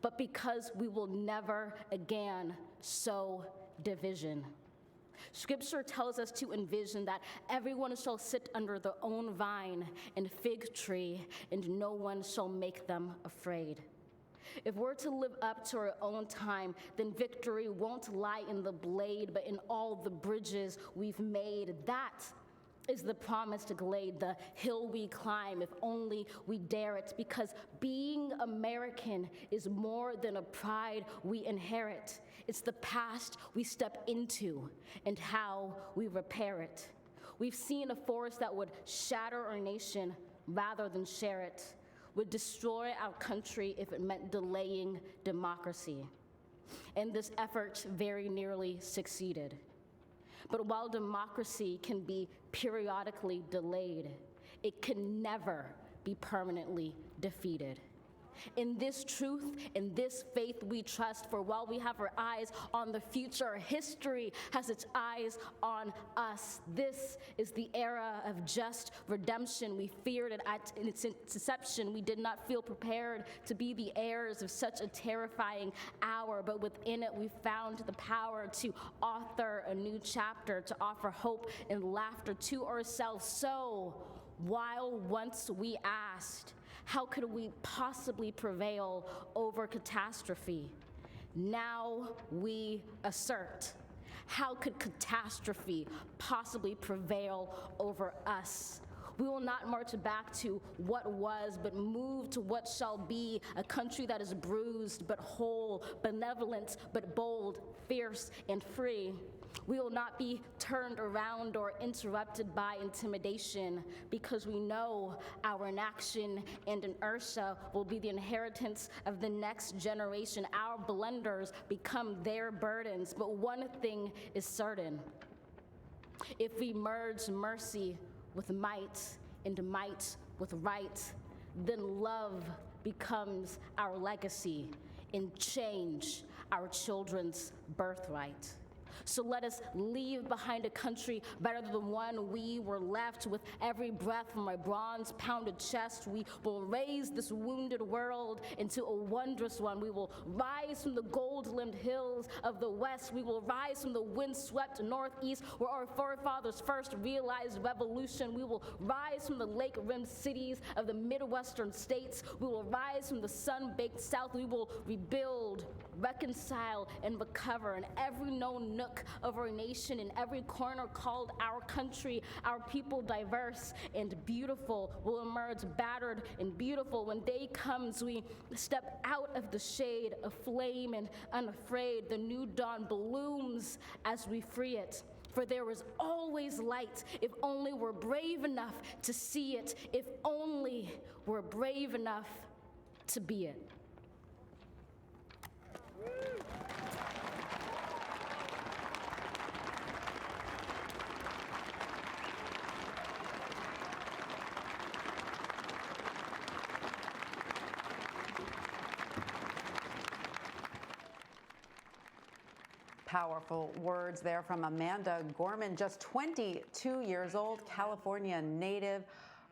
S10: but because we will never again sow division. Scripture tells us to envision that everyone shall sit under their own vine and fig tree, and no one shall make them afraid. If we're to live up to our own time, then victory won't lie in the blade, but in all the bridges we've made. That is the promised glade, the hill we climb, if only we dare it, because being American is more than a pride we inherit. It's the past we step into and how we repair it. We've seen a force that would shatter our nation rather than share it, would destroy our country if it meant delaying democracy. And this effort very nearly succeeded. But while democracy can be periodically delayed, it can never be permanently defeated. In this truth, in this faith we trust, for while we have our eyes on the future, history has its eyes on us. This is the era of just redemption. We feared it at its inception. We did not feel prepared to be the heirs of such a terrifying hour, but within it we found the power to author a new chapter, to offer hope and laughter to ourselves. So, while once we asked, how could we possibly prevail over catastrophe? Now we assert, how could catastrophe possibly prevail over us? We will not march back to what was, but move to what shall be, a country that is bruised but whole, benevolent but bold, fierce and free. We will not be turned around or interrupted by intimidation, because we know our inaction and inertia will be the inheritance of the next generation. Our blunders become their burdens. But one thing is certain: if we merge mercy with might and might with right, then love becomes our legacy and change our children's birthright. So let us leave behind a country better than the one we were left. With every breath from my bronze-pounded chest, we will raise this wounded world into a wondrous one. We will rise from the gold-limbed hills of the west. We will rise from the wind-swept northeast, where our forefathers first realized revolution. We will rise from the lake-rimmed cities of the Midwestern states. We will rise from the sun-baked south. We will rebuild, reconcile, and recover in every known nook of our nation, in every corner called our country. Our people, diverse and beautiful, will emerge battered and beautiful. When day comes, we step out of the shade, aflame and unafraid. The new dawn blooms as we free it. For there is always light, if only we're brave enough to see it, if only we're brave enough to be it.
S4: Powerful words there from Amanda Gorman, just 22 years old, California native.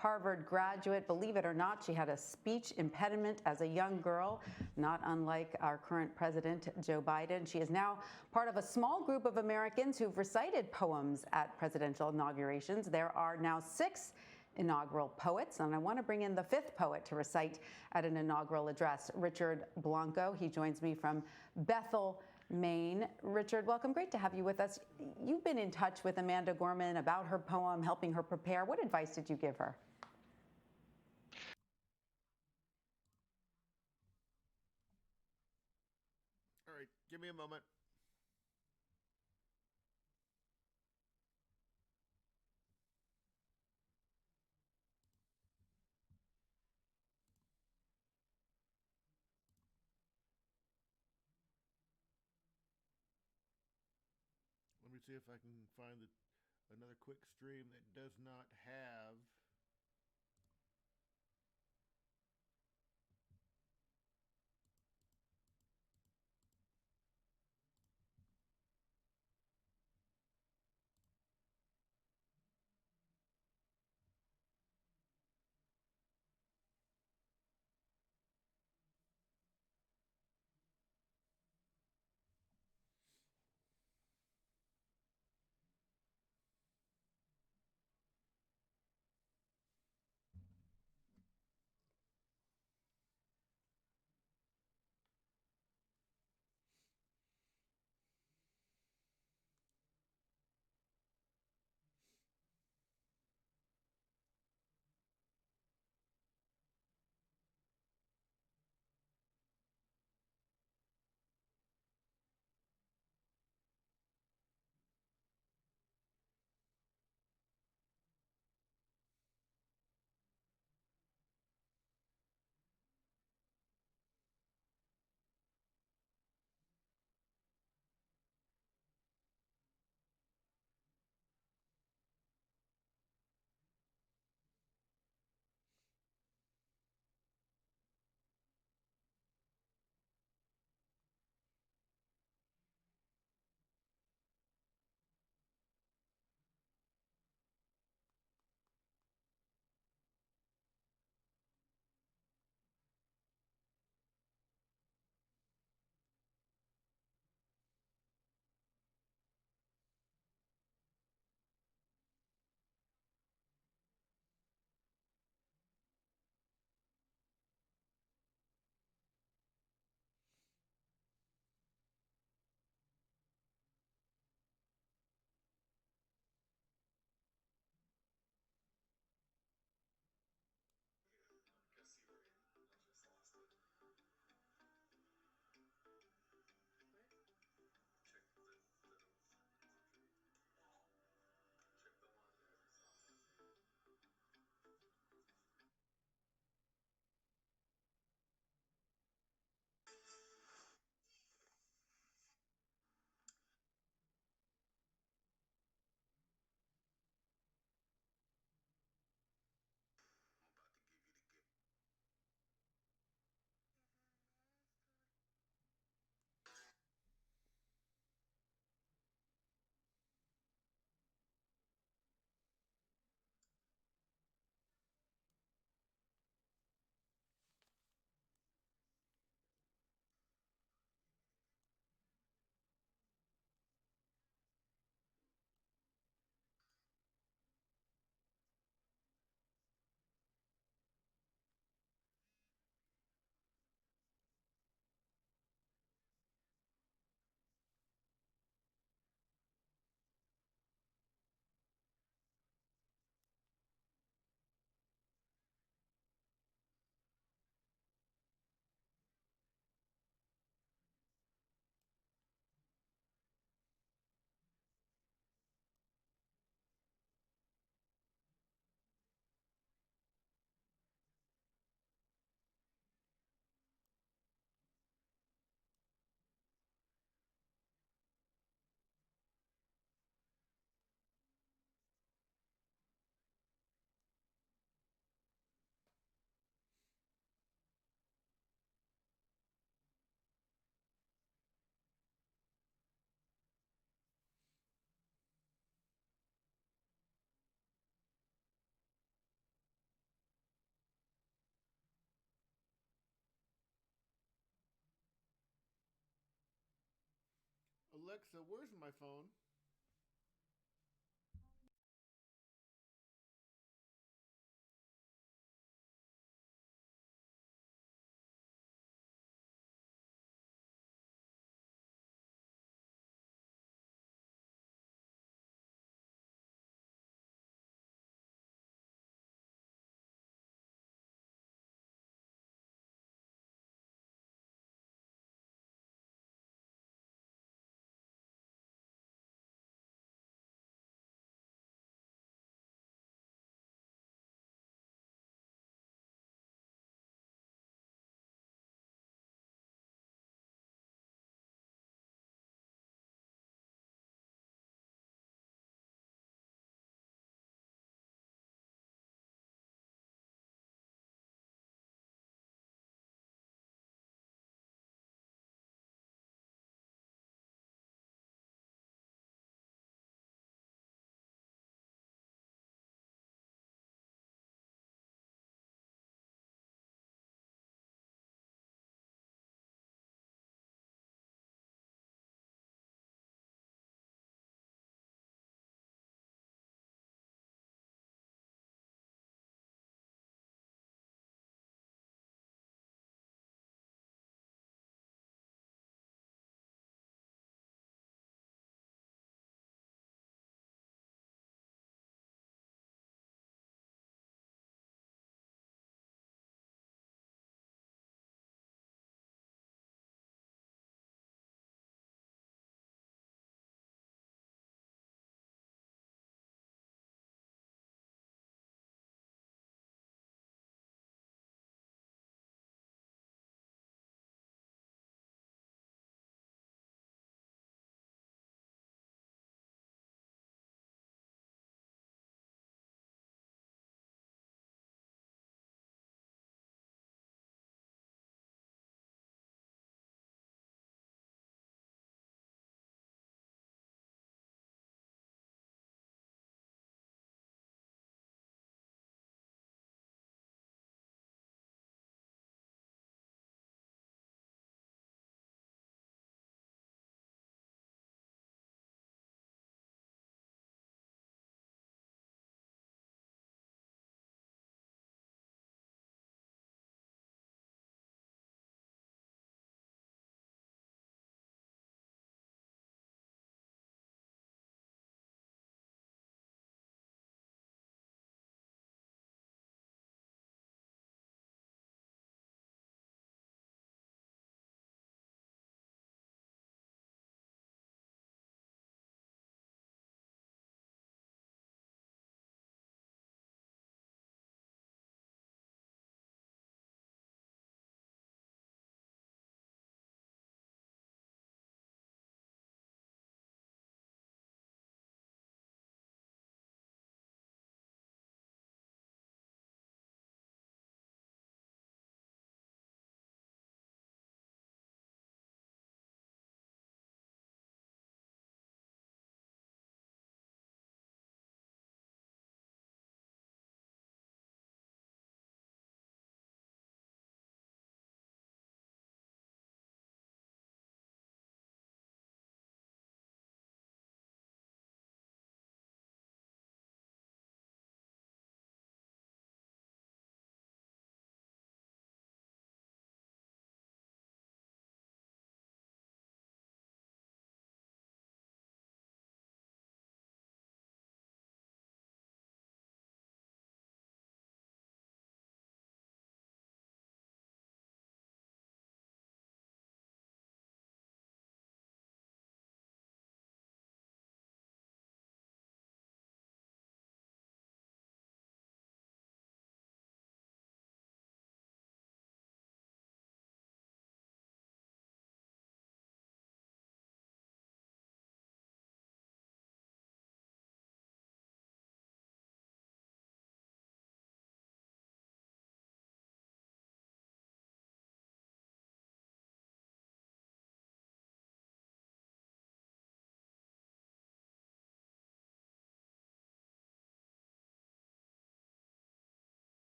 S4: Harvard graduate. Believe it or not, she had a speech impediment as a young girl, not unlike our current president, Joe Biden. She is now part of a small group of Americans who've recited poems at presidential inaugurations. There are now 6 inaugural poets, and I want to bring in the 5th poet to recite at an inaugural address, Richard Blanco. He joins me from Bethel, Maine. Richard, welcome. Great to have you with us. You've been in touch with Amanda Gorman about her poem, helping her prepare. What advice did you give her?
S1: All right, give me a moment. Let me see if I can find another quick stream that does not have. Alexa, where's my phone?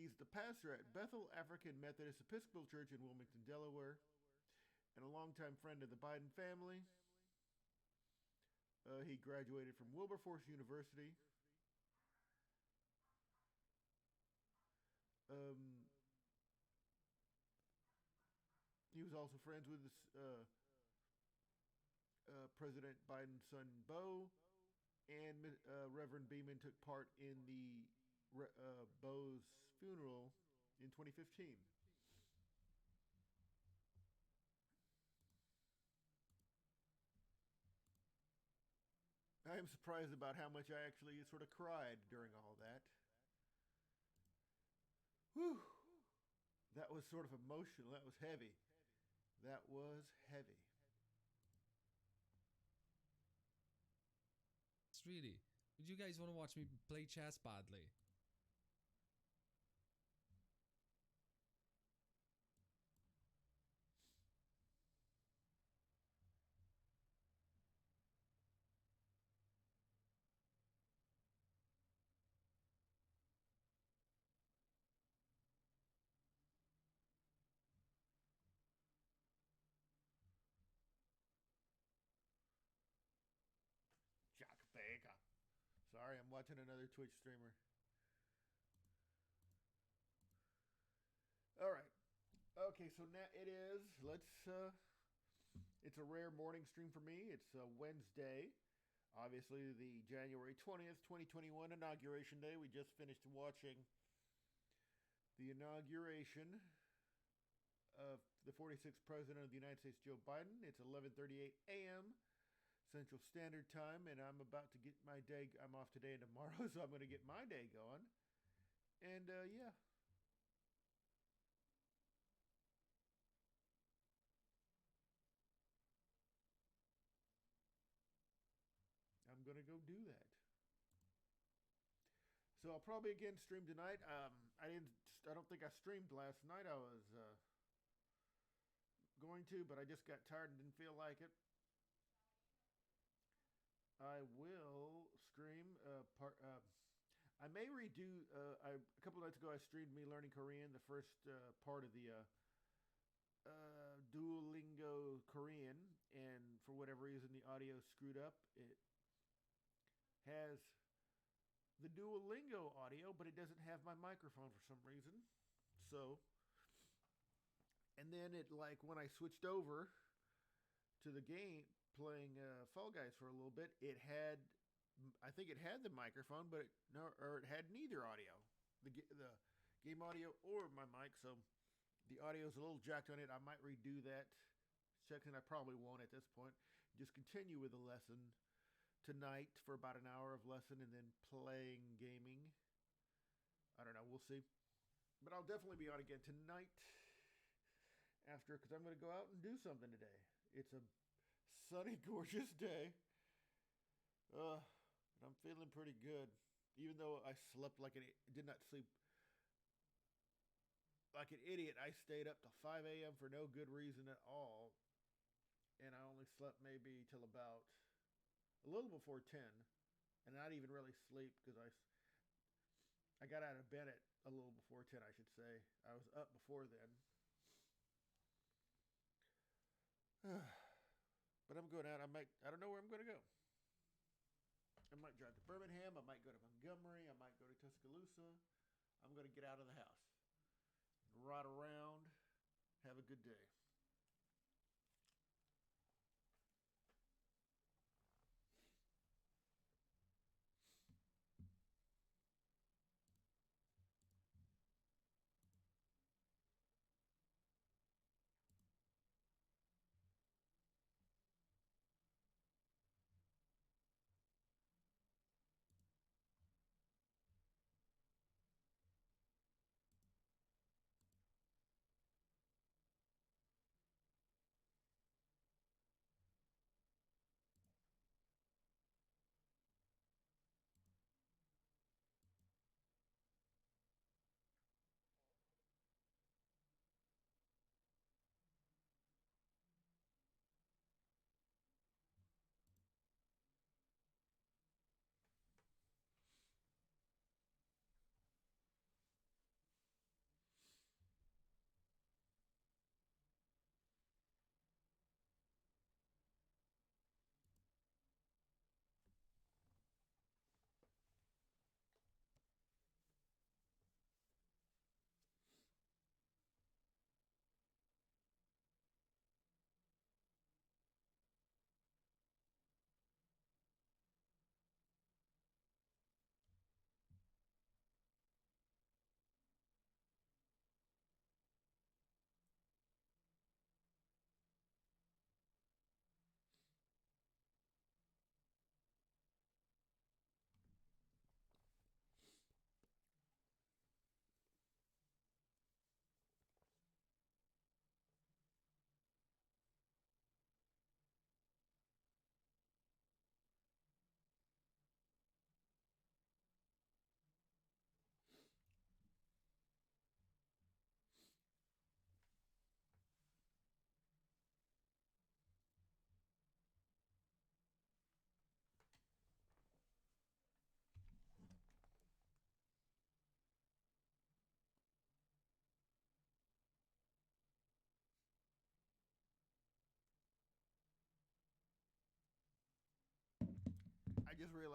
S1: He's the pastor at Bethel African Methodist Episcopal Church in Wilmington, Delaware, and a longtime friend of the Biden family. He graduated from Wilberforce University. He was also friends with President Biden's son, Beau, and Reverend Beeman took part in the Beau's funeral in 2015. I am surprised about how much I actually sort of cried during all that. Whew. That was sort of emotional. That was heavy. That was heavy.
S14: Really, would you guys want to watch me play chess badly?
S1: Jack Baker. Sorry, I'm watching another Twitch streamer. All right. Okay, so now it is. It's a rare morning stream for me. It's Wednesday. Obviously, the January 20th, 2021 Inauguration Day. We just finished watching the inauguration of the 46th President of the United States, Joe Biden. It's 11:38 a.m. Central Standard Time, and I'm about to get my day. I'm off today and tomorrow, so I'm going to get my day going. And yeah. I'm going to go do that. So I'll probably again stream tonight. I don't think I streamed last night. I was going to, but I just got tired and didn't feel like it. I will stream I may redo. A couple of nights ago, I streamed me learning Korean, the first part of the Duolingo Korean, and for whatever reason, the audio screwed up. It has the Duolingo audio, but it doesn't have my microphone for some reason. So, and then when I switched over to the game, playing Fall Guys for a little bit, I think it had the microphone, but it had neither audio, the game audio or my mic. So the audio is a little jacked on it. I might redo that section. I probably won't at this point. Just continue with the lesson tonight for about an hour of lesson and then playing gaming. I don't know. We'll see. But I'll definitely be on again tonight because I'm going to go out and do something today. It's a sunny, gorgeous day. And I'm feeling pretty good. Even though I slept did not sleep like an idiot. I stayed up till 5 a.m. for no good reason at all. And I only slept maybe till about a little before 10. And not even really sleep because I got out of bed at a little before 10, I should say. I was up before then. But I'm going out. I don't know where I'm going to go. I might drive to Birmingham. I might go to Montgomery. I might go to Tuscaloosa. I'm going to get out of the house. Ride around. Have a good day.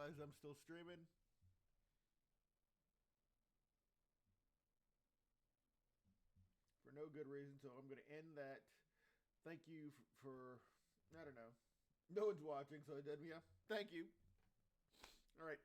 S1: realize I'm still streaming. For no good reason, so I'm going to end that. Thank you for, I don't know. No one's watching, so it doesn't, yeah. Thank you. All right.